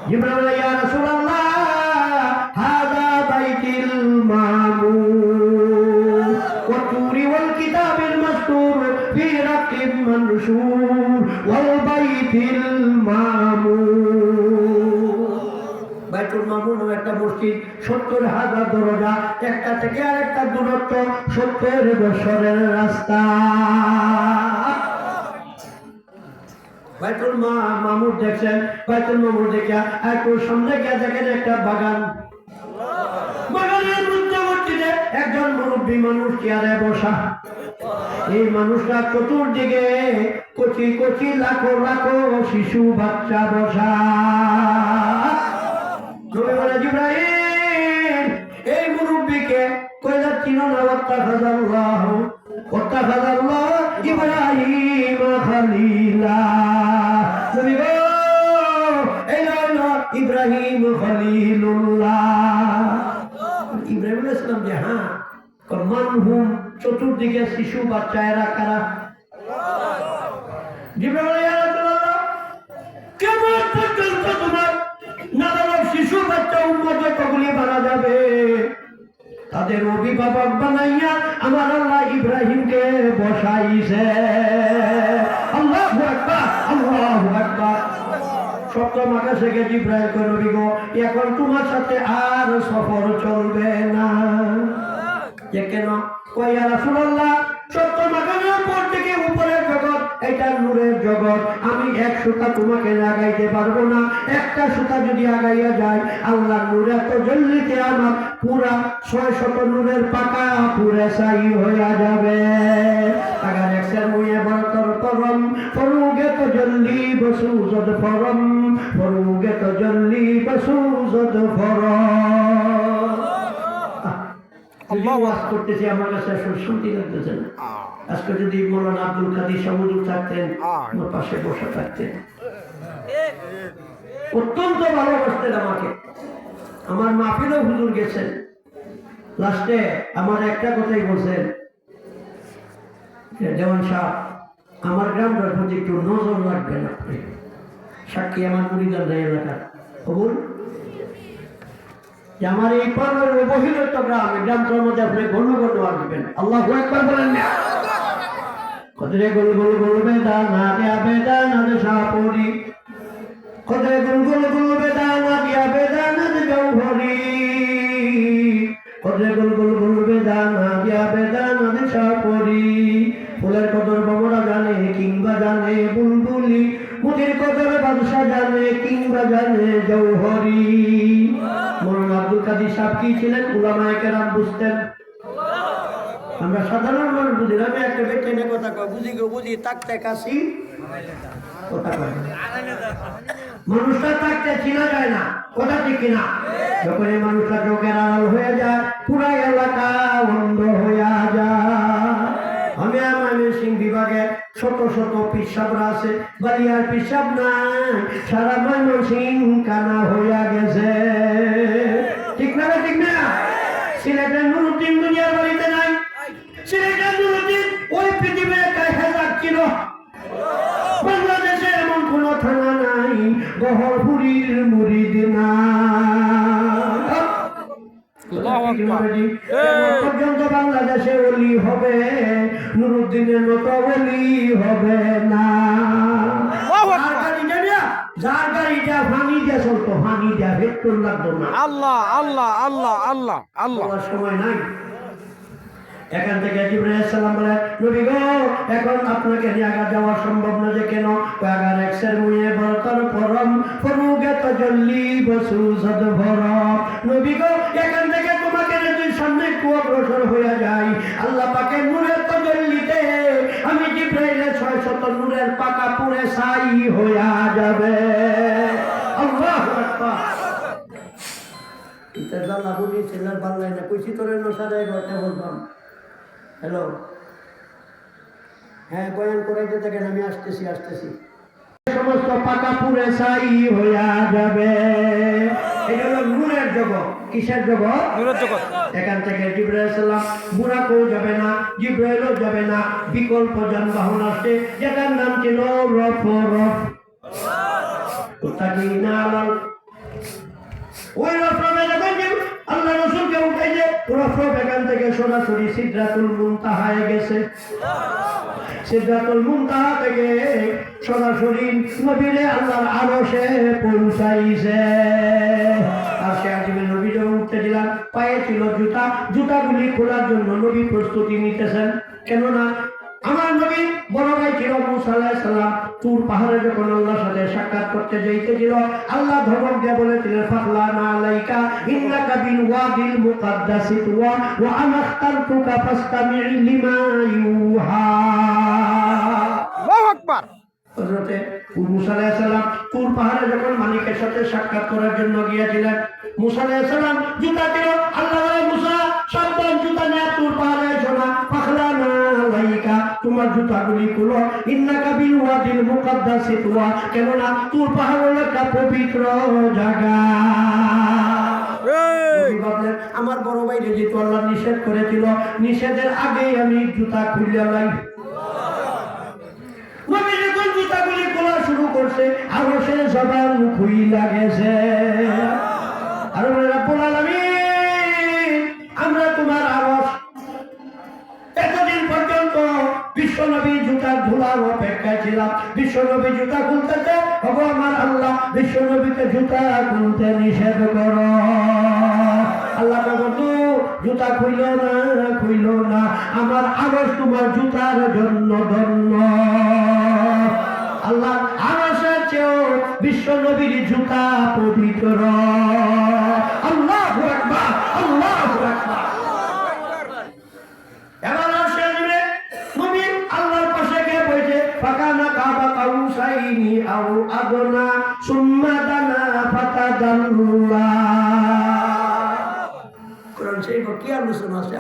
জিবরাইল বলে ইয়া রাসূলুল্লাহ হাযা বাইতুল মামুর ওয়া তুরি ওয়াল কিতাবিল মাসতুর ফি রাকিম মানশুর ওয়াল বাইতুল মামুর। বাইতুল মামুর একটা মসজিদ, 70,000 দরজা, একটা থেকে আরেকটা দূরত্ব 70 বছরের রাস্তা। বাইতুল মামুর দেখছেন, বাইতুল মামুর দেখে একটু সামনে গিয়ে দেখেন একটা বাগান, বাগানের মধ্যবর্তীতে একজন মুরব্বী মানুষ চেয়ারে বসা। এই মানুষটা চতুর্দিকে কচি কচি লাখো লাখো শিশু বাচ্চা বসা। নবী বলে জিবরাইল এই মুরব্বীকে কইলা চিনো না? ওয়াত্তাখাযাল্লাহ ইব্রাহিম খলিলা। নবী গো এই হলো ইব্রাহিম খলিলুল্লাহ। ইব্রাহিম আলাইহিস সালাম যে হ্যাঁ মানহুম, চতুর্দিকে শিশু বাচ্চা, এরা কারা? জিবরাইল ইয়া রাসূলুল্লাহ কেমন পর্যন্ত তোমার নাবালক শিশু বাচ্চা উম্মতে কবুলি বানা যাবে? তাদের অভিভাবক বানাইয়া আমার আল্লাহ ইব্রাহিমকে বসাইছে। আল্লাহু আকবার, আল্লাহু আকবার। সপ্তম আকাশে গিয়ে জিবরাইল কয় নবী গো এখন তোমার সাথে আর সফর চলবে না। যে কেন? কয় ইয়া রাসূলুল্লাহ সপ্তম আকাশের পর থেকে উপরের জগৎ, এটা নূরের জগৎ, আমি এক সুতা তোমাকে লাগাইতে পারবো না। একটা সুতা যদি আগাইয়া যায় আল্লাহ নূরে তো জল্লিতে আমার পুরা 600 নূরের পাকা পুরে সাই হইয়া যাবে। আগার একসের মুয়ে বরতর করম ফরুগে তো জল্লি বসু যদ ফরম, ফরুগে তো জল্লি বসু যদ ফরম। আল্লাহু ওয়াজ করতেছি আমার কাছে আসলে শান্তি লাগতেছে না। আজকে যদি মৌলানা আব্দুল কাদির সামুদুর থাকতেন, আমার পাশে বসে থাকতেন, অত্যন্ত ভালোবাসতেন আমাকে। আমার মাহফিলেও হুজুর গেছেন, লাস্টে আমার একটা কথাই বলছেন, দেওয়ান সাহেব আমার গ্রামটার প্রতি একটু নজর রাখবেন আপনি, সাক্ষী আমার মুরিদার এলাকা কবুল, যে আমার এই পর্বের অবহেলিত গ্রামটার মধ্যে আপনি ঘন ঘন আসবেন। আল্লাহু আকবার বলেন না? কদরে গুল গুল গুল বেদানা দিয়া বেদানা দে সাপুরি, কদরে গুল গুল গুল বেদানা দিয়া বেদানা দে জৌহরি, কদরে গুল গুল গুল বেদানা দিয়া বেদানা দে সাপুরি। ফুলের কদর বমরা জানে কিংবা জানে বুলবুলি, মুদির কদর বাদশা জানে কিংবা জানে জৌহরি। মৌলানা আব্দুল কাদির সাহেব কি ছিলেন? উলামায়ে কেরাম বুঝতেন, আমরা সাধারণ মানুষ বুঝি না। আমি একটা ব্যক্তি নিয়ে কথা কয়, বুঝি গো বুঝি, তাকতে কাশি কথা কয়, মানুষটা তাকতে চিনা যায় না, কথা ঠিক কিনা? যখন এই মানুষটা চোখের আড়াল হয়ে যায়, পুরা এলাকা বন্ধ হয়ে যায়। আমি আমার সিং বিভাগে শত শত পিসাবরা আছে, বালিয়ার পিসাব নাই, সারা ময়মনসিং কানা হইয়া গেছে, ঠিক না? ঠিক না? সিলেটের নুরুদ্দিন দুনিয়ার বাড়িতে নাই, সিলেটের নুরুদ্দিন ওই পৃথিবীর একাই হাজার ছিল। বাংলাদেশে এমন কোন থানা নাই গহরপুরীর মুরিদ না। পর্যন্ত বাংলাদেশে ওলি হবে, নুরুদ্দিনের মতো ওলি হবে না। যার গাড়িটা ফানি দিয়া চলতো, ফানি দিয়া পেট্রোল লাগতো না। আল্লাহ আল্লাহ আল্লাহ আল্লাহ আল্লাহ। সময় নাই। এখান থেকে জিবরাইল আলাইহিস সালাম বলে, নবী গো এখন আপনাকে নিয়ে আগা যাওয়া সম্ভব না। যে কেন? আগার এক্সের মুয়ে বরতর পরম ফরুগে তাজাল্লি বসুজদ ভরম। নবী গো এখান থেকে তোমাকে যদি সামনে একটু অগ্রসর হয়ে যাই, আল্লাহ পাকের নূরের তাজাল্লিতে আমি জিবরাইলের 600 নূরের পাকা পুরে ছাই হয়ে যাবে। আল্লাহু আকবার। এটা জানা বুনি ছেলের বাংলায় না কইছি তোরে নসারে ঘরটা বললাম। হ্যালো, হ্যাঁ বয়ান করাইতে থাকেন, আমি আসতেছি। সমস্ত পাকা পুরে ছাই হইয়া যাবে। এটা হলো নূরের জগৎ। কিসের জগৎ? নূরের জগৎ। এখান থেকে জিবরাইল আলাইহিস সালাম বুরাকও যাবে না, জিবরাইলও যাবে না, বিকল্প যানবাহন আসছে যেটার নাম ছিল রফরফ। মুত্তাকিনা আলাল ওই রফরফে যখন আল্লাহ রাসূলকে উঠাইছে, রফরফ এখান থেকে সরাসরি সিদরাতুল মুনতাহায় গেছে। সিদরাতুল মুনতাহা থেকে সরাসরি নবীরে আল্লাহর আরশে পৌঁছাইছে। আর সে আজিমে নবী যখন উঠতে দিলাম, পায়ে ছিল জুতা, জুতাগুলি খোলার জন্য নবী প্রস্তুতি নিতেছেন। কেননা আমার নবী বড় ভাই ছিল মুসা আলাইহিস সালাম, তুর পাহাড়ে যখন আল্লাহর সাথে সাক্ষাৎ করতে যাইতেছিল, আল্লাহ ধমক দিয়ে বলেছিলেন, ফাখলানা আলাইকা ইন্নাকা বিল ওয়াদিল মুকাদ্দাসি তুয়া ওয়া আনা আখতারতুকা ফাসতামি' লিমা ইউহা। আল্লাহু আকবার। হযরতে মুসা আলাইহিস সালাম তুর পাহাড়ে যখন মালিকের সাথে সাক্ষাৎ করার জন্য গিয়েছিলেন, মুসা আলাইহিস সালাম জুতা ছিল, আল্লাহ বলে, মুসা সাবধান, জুতা নিয়ে তুর পাহাড়ে এসো না, ফাখলানা আলাইকা, তোমার জুতাগুলি খুলো, ইন্নাকা বিল ওয়াদিল মুকাদ্দাসি তুয়া, কেননা তুর পাহাড় হলো একটা পবিত্র জায়গা। ভাবলেন আমার বড় ভাই যেহেতু আল্লাহ নিষেধ করেছিল, নিষেধের আগেই আমি জুতা খুলে লাই। নবী যখন জুতাগুলি খোলা শুরু করছে, আরশের জবান খুইলা গেছে। আর রব্বুল আলামিন, আমরা তোমার আরশ এতদিন পর্যন্ত বিশ্বনবী জুতা ধুলার অপেক্ষায় ছিলাম, বিশ্বনবী জুতা খুলতেছে, ওগো আমার আল্লাহ বিশ্বনবীকে জুতা খুলতে নিষেধ করো। আল্লাহ বলতো, জুতা খুইল না, আমার আরশ তোমার জুতার জন্য ধন্য। আল্লাহ আরশের চেয়েও বিশ্বনবীর জুতা পবিত্র। আল্লাহু আকবার, আল্লাহু আকবার। এবার আরশের জুড়ে নবী আল্লাহর পাশে গিয়ে বসে, ফাকানা কাবা কাউসাইনি আও আদনা সুম্মা দানা ফাতাদাল্লা। কোরআন সেই কথা কি আলোচনা আছে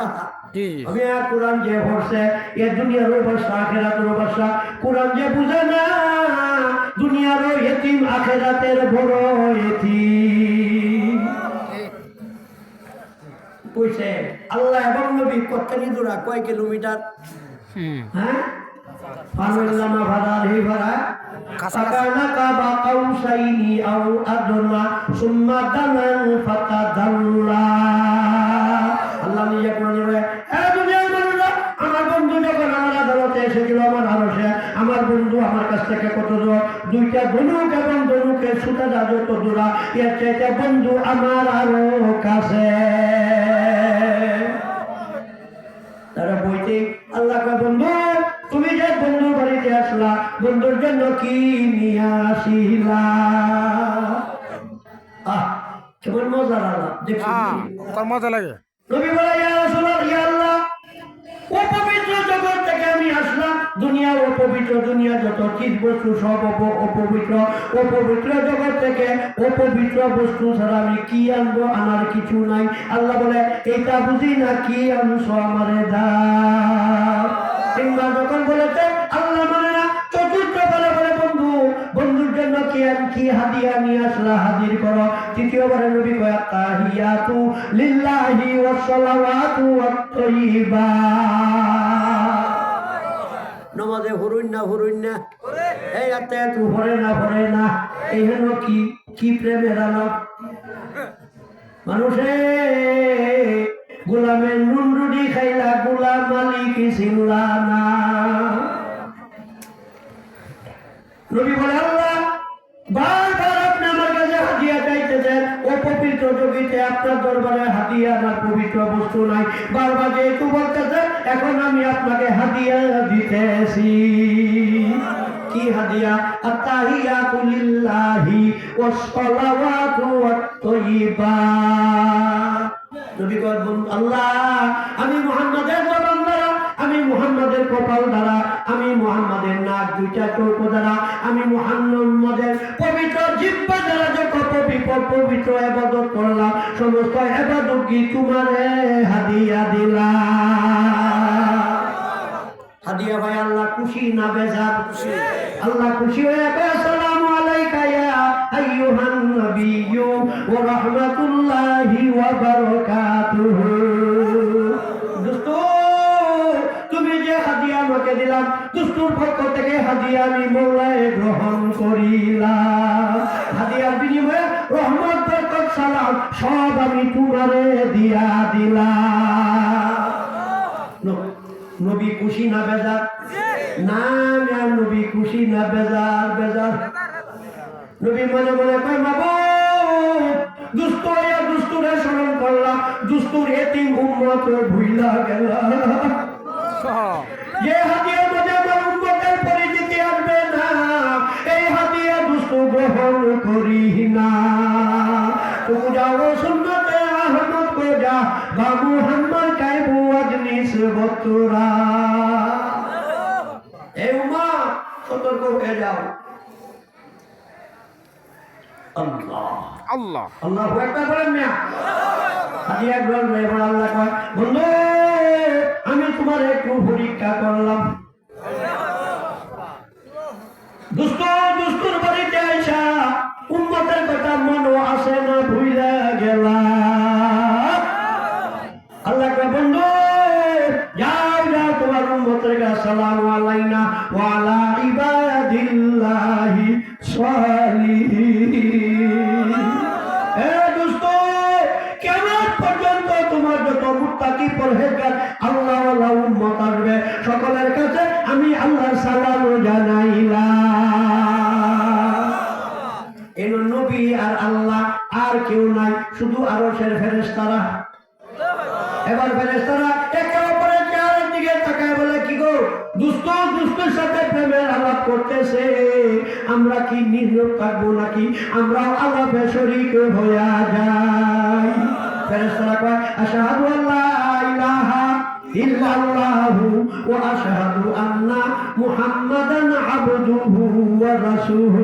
জি আমি আর কোরআন যে পড়ছে এ দুনিয়ারও বাসা আখেরাতেরও বাসা কোরআন যে বুঝে না দুনিয়ারও এতিম আখেরাতের বড় এতিম কইছে আল্লাহ এবং নবী কতখানি দূরা কয় কিলোমিটার হ্যাঁ ফানুল্লামা ভাড়া হে ভাড়া কাছাকাছি কাবা কাউসাইনি আও আদনা সুম্মা দানান ফাতাদাল্লা আল্লাহ নিজে কোরআনে বলে এ দুনিয়ার মানুষরা আমার বন্ধু যখন আমার আদালতে এসেছিল আমার আরশে আমার বন্ধু আমার কাছ থেকে কত দূর দুইটা ধনুক এবং ধনুকের সুতা যত দূরা এর চাইতে বন্ধু আমার আরো কাছে তারা বইতে আল্লাহ কয় বন্ধু তুমি যে বন্ধুর বাড়িতে আসলা বন্ধুর জন্য কি নিয়ে আসিলা কেমন মজার আল্লাহ দেখছি তার মজা লাগে নবী বলে ইয়া রাসূলুল্লাহ ইয়া আল্লাহ অপবিত্র জগৎ থেকে আমি আসলাম দুনিয়া অপবিত্র দুনিয়া যত চিজ বস্তু সব অপবিত্র অপবিত্র জগৎ থেকে অপবিত্র বস্তু ছাড়া আমি কি আনবো আনার কিছু নাই আল্লাহ বলে এটা বুঝি না কি আনছো আমারে দাও তিনবার যখন বলেছে আল্লাহ মানে না চতুর্থ বলে বলে বন্ধু বন্ধুর জন্য কি হাদিয়া নিয়ে আসলা হাজির করো তৃতীয়বারে নবী কয় তাহিয়াতু লিল্লাহি ওয়াস সালাওয়াতু ওয়াত তাইয়্যিবাত নামাজে হরুন না এই আত্মায়াতু ভরে না এই হলো কি প্রেমের আলাপ মানুষে গোলামের নুন রুটি খাইলা গোলাম মালিক চিনলা না নবী বলে আল্লাহ বারবার আপনি আমার কাছে হাদিয়া চাইতেছেন অপবিত্র জগতে আপনার দরবারে হাদিয়া না পবিত্র বস্তু নাই বারবার যেহেতু বলতেছেন এখন আমি আপনাকে হাদিয়া দিতেছি কি হাদিয়া আত্তাহিয়াতু লিল্লাহি ওয়াস সালাওয়াতু ওয়াত তাইয়্যিবাত নবী বলেন আল্লাহ আমি মুহাম্মাদের জবান দ্বারা আমি মুহাম্মাদের কপাল দ্বারা আমি মুহাম্মাদের নাক দুইটা চোখ দ্বারা আমি মুহাম্মাদের পবিত্র জিহ্বা দ্বারা যত পবিত্র ইবাদত করলাম সমস্ত ইবাদত কি তোমারে হাদিয়া দিলাম হাদিয়া ভাই আল্লাহ খুশি না বেজার খুশি আল্লাহ খুশি হয়ে আসসালামু আলাইকা ইয়া আইয়ুহান নাবিয়্যু ওয়া রাহমাতুল্লাহি ওয়া বারাকাতুহু দোস্ত তুমি যে হাদিয়া আমাকে দিলাম দোস্তুর পক্ষ থেকে হাদিয়া আমি মওলায়ে গ্রহণ করিলাম হাদিয়ার বিনিময়ে রহমত বরকত সালাম সব আমি তোমারে দিয়া দিলাম নবী খুশি না বেজার না নবী খুশি না বেজার নবী মনে মনে কয় মাবুদ দুস্তুরে স্মরণ করলাম দুস্তুর এতিম উম্মত ভুইলা গেলা যে হাদিয়ার মধ্যে আমার উম্মতের পরিচিতি আসবে না এই হাদিয়া দুস্তু গ্রহণ করি না তুমি যাও সুন্নতে আহমদ কো যা বা মুহাম্মদ কাইবু আজনিস বতুরা এই উম্মা সতর্ক হয়ে যাও আল্লাহ আল্লাহু আকবার বলেন না হাদিয়া গ্রহণ করে আল্লাহ কয় বন্ধু আমি তোমার একটু পরীক্ষা করলাম দুস্তুর বাড়িতে আইসা উম্মতের কথা মনে আসে না ভুইলা গেলা আল্লাহ কয় বন্ধু যাও তোমার উম্মতের কাছে আসসালামু আলাইনা ওয়া আলা ইবাদিল্লাহি সালিহিন এ দোস্ত কিয়ামত পর্যন্ত তোমার যত মুত্তাকি পরহেজগার আল্লাহওয়ালা উম্মত আসবে সকলের কাছে আমি আল্লাহর সালাম জানাইলাম এই নবী আর আল্লাহ আর কেউ নাই শুধু আরশের ফেরেশতারা এবার ফেরেশতারা একে অপরের চেহারার দিকে তাকায় বলে কি গো দুস্তুর সাথে প্রেমের আলাপ করতেছে আমরা কি নীরব থাকবো নাকি আমরাও আলাপে শরীক হইয়া যাই ফেরেশতারা কয় আশহাদু আল্লা ইলাহা ইল্লাল্লাহু ওয়া আশহাদু আন্না মুহাম্মাদান আবদুহু ওয়া রাসূলুহু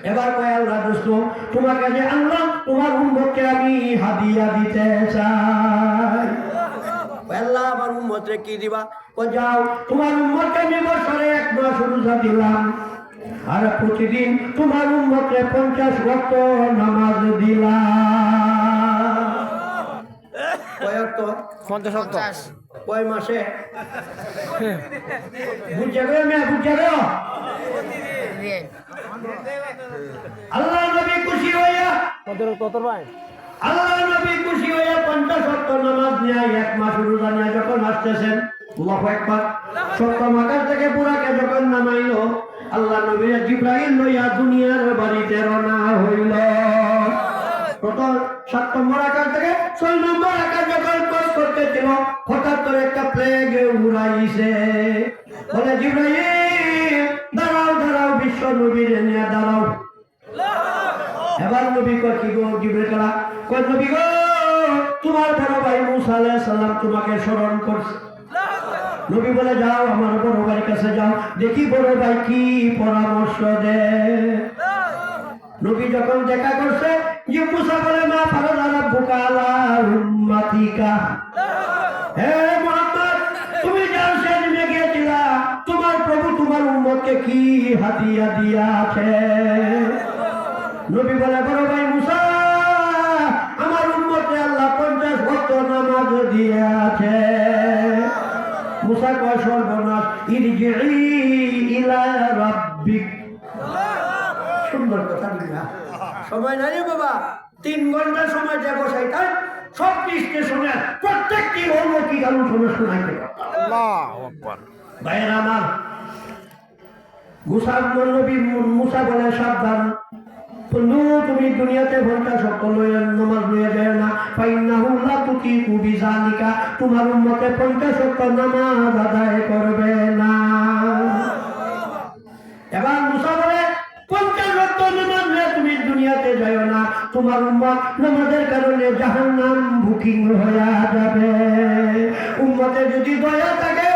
এবার কয় আল্লাহ দোস্ত তোমাকে যে আল্লাহ তোমার উম্মতকে আমি হাদিয়া দিতে চাই। আল্লাহ আমার উম্মতকে কি দিবা? ও যাও তোমার উম্মতকে আমি বছরে 1 মাস রোজা দিলাম, আর প্রতিদিন তোমার উম্মতকে 50 ওয়াক্ত নামাজ দিলাম। কয় ওয়াক্ত? 50 শব্দ। কয় মাসে? বুঝে গো মেয়ে, বুঝে গো। আল্লাহ নবী খুশি হইয়া আল্লাহ নবী খুশি হইয়া 50 ওয়াক্ত নামাজ নিয়ে 1 মাস রোজা নিয়ে যখন আসতেছেন, আল্লাহু আকবার, সপ্তম আকাশ থেকে বুরাকে যখন নামাইলো, আল্লাহ নবী জিবরাইল লইয়া দুনিয়ার বাড়িতে রওনা হইল। প্রথম 7 নম্বর আকাশ থেকে 6 নম্বর আকাশ যখন ক্রস করতেছিল, হঠাৎ করে একটা প্লেগ উড়াইছে। বলে জিবরাইল দাঁড়াও দাঁড়াও, বিশ্ব নবীর নিয়ে দাঁড়াও। এবার নবী কয় কি গো জিবরাইল, কয় নবী গো তোমার বড় ভাই মুসা আলাইহিস সালাম তোমাকে স্মরণ করছে। নবী বলে যাও আমার বড় ভাইয়ের কাছে যাও, দেখি বড় ভাই কি পরামর্শ দেয়। নবী যখন দেখা করছে, যে মুসা বলে মা ফারাদা রাব্বুকা আলা উম্মাতিকা, হে মুহাম্মদ তুমি যাও সেদিনে গিয়েছিলা, তোমার প্রভু তোমার উম্মতকে কি হাদিয়া দিয়াছে। নবী বলে বড় ভাই মুসা আমার উম্মতকে আল্লাহ 50 ওয়াক্ত নামাজ দিয়েছে। মুসা কয় সর্বনাশ, ইরজিই ইলা রাব্বিক। সুন্দর কথা দিলা, সময় নাই বাবা, 3 ঘন্টা সময় দিয়ে বসাই, তাই সব স্টেশনে প্রত্যেকটি অলৌকিক আলোচনা শোনাইতে পারতাম। আল্লাহু আকবার। ভাইয়ের আমার, নবী মুসা বলে সাবধান বন্ধু, তুমি দুনিয়াতে 50 ওয়াক্ত নামাজ লইয়া যায় না, ফাইন্নাহু লা তুতিকু বিযালিকা, তোমার উম্মতে 50 ওয়াক্ত নামাজ আদায় করবে না। এবার মুসা বলে 50 ওয়াক্ত নামাজ নিয়ে তুমি দুনিয়াতে যাও না, তোমার উম্মত নামাজের কারণে জাহান্নাম বুকিং হয়ে যাবে। উম্মতে যদি দয়া থাকে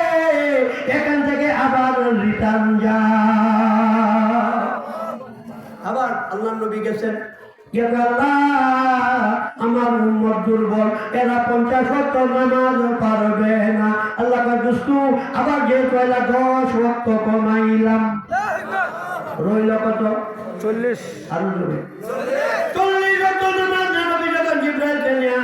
এখান থেকে আবার রিটার্ন যা। আবার আল্লাহ নবী গেছেন, আল্লাহ আমার উম্মত দুর্বল, এরা 50 ওয়াক্ত নামাজ পারবে না। আল্লাহ কয় দোস্ত আবার যে কয়লা 10 ওয়াক্ত কমাইলাম, রইল কত? 40। আরো জোরে 40 ওয়াক্ত নামাজ। নবী যখন জিবরাইলকে নিয়ে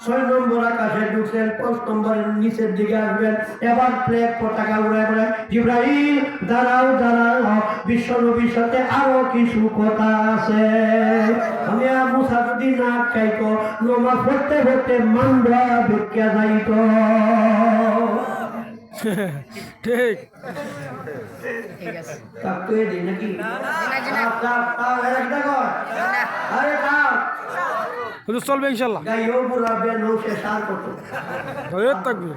6 নম্বর আকাশে ঢুকছেন, 5 নম্বরের নিচের দিকে আসবেন, এবার ফ্ল্যাগ পতাকা উড়ে বলে জিবরাইল দাঁড়াও দাঁড়াও, বিশ্ব নবীর সাথে আরো কিছু কথা আছে। আমি মুসা যদি না খাইতো, নামাজ পড়তে পড়তে মান্ডা ভিক্ষা যাইতো। ঠিক। কাকুয়ে দিই নাকি? আরে কাপ হুজুর চলবে ইনশাআল্লাহ। গাইও বুড়াবে নৌসে সার করতো। হয়ে থাকবে।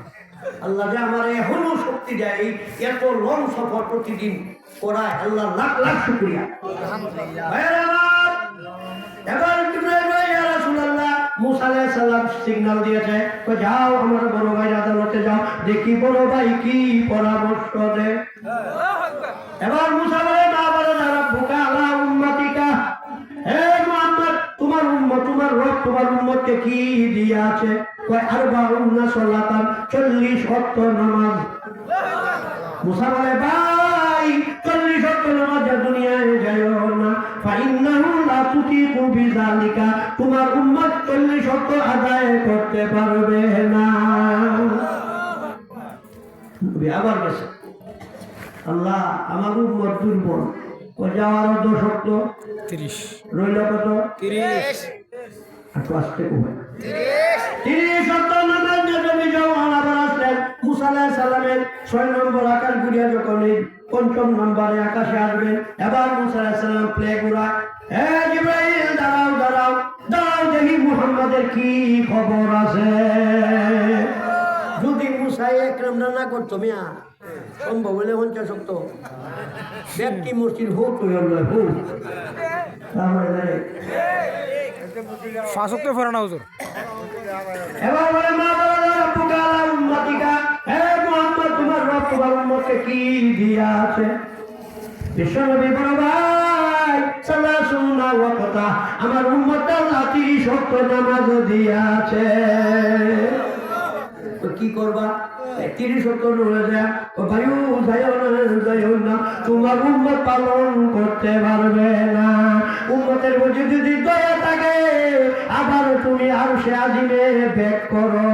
আল্লাহ যে আমার এখনো শক্তি দেয়, এই এত লং সফর প্রতিদিন করায়, আল্লাহ লাখ লাখ শুকরিয়া। এবার জিবরাইল বলে ইয়া রাসূলুল্লাহ, মুসা আলাইহিস সালাম সিগন্যাল দিয়েছে, তো যাও আমার বড় ভাই আদালতে যাও, দেখি বড় ভাই কি পরামর্শ দেয়। এবার মুসা বলে মা বলে রাব্বুকা আলা উম্মাতিকা, হে মুহাম্মদ তোমার উম্মত, তোমার রব তোমার উম্মতকে কি দিয়েছে? কয় 40 সালাতান, 40 ওয়াক্ত নামাজ। মুসা বলে ভাই 40 ওয়াক্ত নামাজ দুনিয়ায় যায়ও না, ফাইন্নাহু লা তুতিকু বিযালিকা, তোমার উম্মত 40 ওয়াক্ত আদায় করতে পারবে না। আবার গেছে, আল্লাহ আমার উম্মত দুর্বল, যাওয়ার 10 ওয়াক্ত 30। রইল কত? 30। একটু আসতে কবে 30 ওয়াক্ত নামাজ নবী যখন আবার আসলেন, মুসা আলাইহিস সালামের 6 নম্বর আকাশ ঘুরিয়া যখন 5ম নম্বরে আকাশে আসবেন, এবার মুসা আলাইহিস সালাম প্লেগ উড়ায়, হে জিবরাইল দাঁড়াও দাঁড়াও দাঁড়াও, দেখি মুহাম্মাদের কি খবর আছে। যদি মুসা একরাম না করতো মিয়া, সম্ভব হলে 50 ওয়াক্ত ব্যক্তি মসজিদ হোক তো হোক, তাহলে 5 ওয়াক্ত ফেরা না হুজুর। এবার বলে মা বলে রাব্বুকা আলা উম্মাতিকা, হে মুহাম্মদ তোমার রব তোমার উম্মতকে কি দিয়েছে। বিশ্বনবী বড় ভাই সালাসুনা ওয়াক্তা, আমার উম্মত আল্লাহ 30 ওয়াক্ত নামাজ দিয়েছে। তো কি করবা? 30 ওয়াক্ত রোজা যায়, ও ভাইও যাইও না, তোমার উম্মত পালন করতে পারবে না। উম্মতের প্রতি যদি দয়া থাকে, আবার তুমি আরশে আজিমে ব্যাক করো।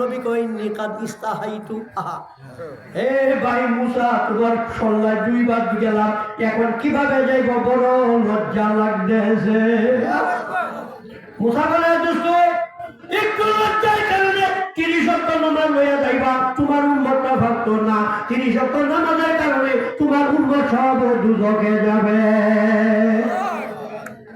নবী কই নিকাদ ইস্তাহাইতু আহা, হে ভাই মুসা, তোমার সল্লায় 2 বার গেলাম, এখন কিভাবে যাইব, বড় লজ্জা লাগতেছে। মুসা বলে, দোস্ত একটু লজ্জার কারণে 30 ওয়াক্ত নামাজ লইয়া যাইবা, তোমার উম্মতটা ভাবতো না 30 ওয়াক্ত নামাজের কারণে তোমার উম্মত সব দুজকে যাবে।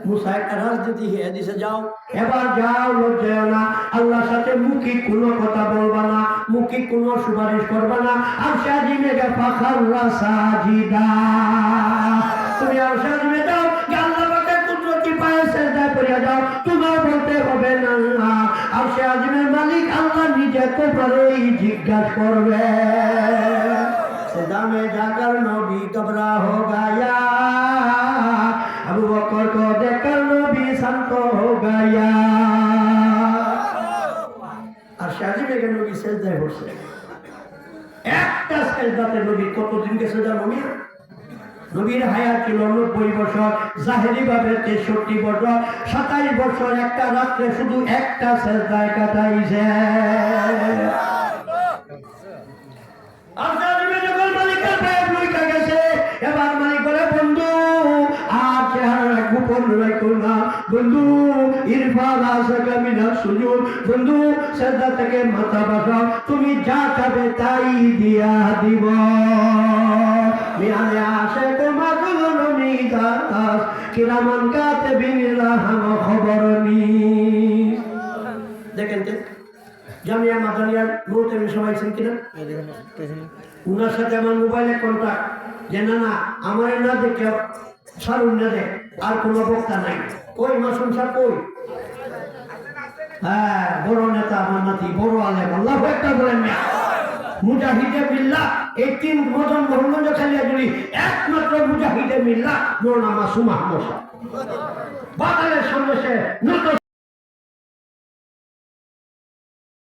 মুসা একটা রাজনীতি হিয়ে দিছে, যাও এবার যাও, লজ্জা না, আল্লাহর সাথে মুখী কোনো কথা বলবা না, মুখী কোনো সুপারিশ করবা না। আর সাজিমে গে ফাখার সাজিদা, তুমি আর সাজিমে যাও, আল্লাহ পাকের কুদরতি পায়ে সেজদা করিয়া যাও, তোমার বলতে হবে না। আর সাজিমের মালিক আল্লাহ নিজে তোমারই জিজ্ঞাসা করবে। সেজদা মে যাকর নবী ঘবরা হো গায়া, अबू बकर को देखकर नबी शांत हो गया। আর সাজিমে গে নবী সেজদায় বসে, একটা সেজদাতে নবী কতদিন কে সেজদা নবী? নবীর হায়াত ছিল 90 বছর, জাহেরি ভাবে 63 বছর, 27 বছর একটা রাত্রে শুধু একটা সেজদায় কাটাইছে। আর সাজিমে যখন মালিকের পায়ে লইকা গেছে, এবার মালিক বলে, বন্ধু আর চেহারা গোপন রাখো না, বন্ধু ইরফান আসাকা মিনাস সুজুদ, বন্ধু সেজদা থেকে মাথা বাঁচাও, তুমি যা চাবে তাই দিয়া দিব। মিয়ানে আসে তোমার নমিদাস, কিরামান কাতিবিন লাহাম খবরনি। দেখেন তো জামিয়া মাদানিয়ার মুহূর্তে সবাই আছেন কিনা? উনার সাথে আমার মোবাইলে কন্ট্যাক্ট, যে না না আমার না দেখে সারুন না দেখ, আর কোনো বক্তা নাই। কই মাসুম সাহেব কই? হ্যাঁ, বড় নেতা আমার নাতি, বড় আলেম, আল্লাহু আকবার বলেন না। মুজাহিদে বিল্লাহ, এই 3 মদন মোহাম্মদ খালিয়াজুরি, একমাত্র মুজাহিদে বিল্লাহ মৌলানা মাসুম আহমদ সাহেব। বাতালের সামনে সে নত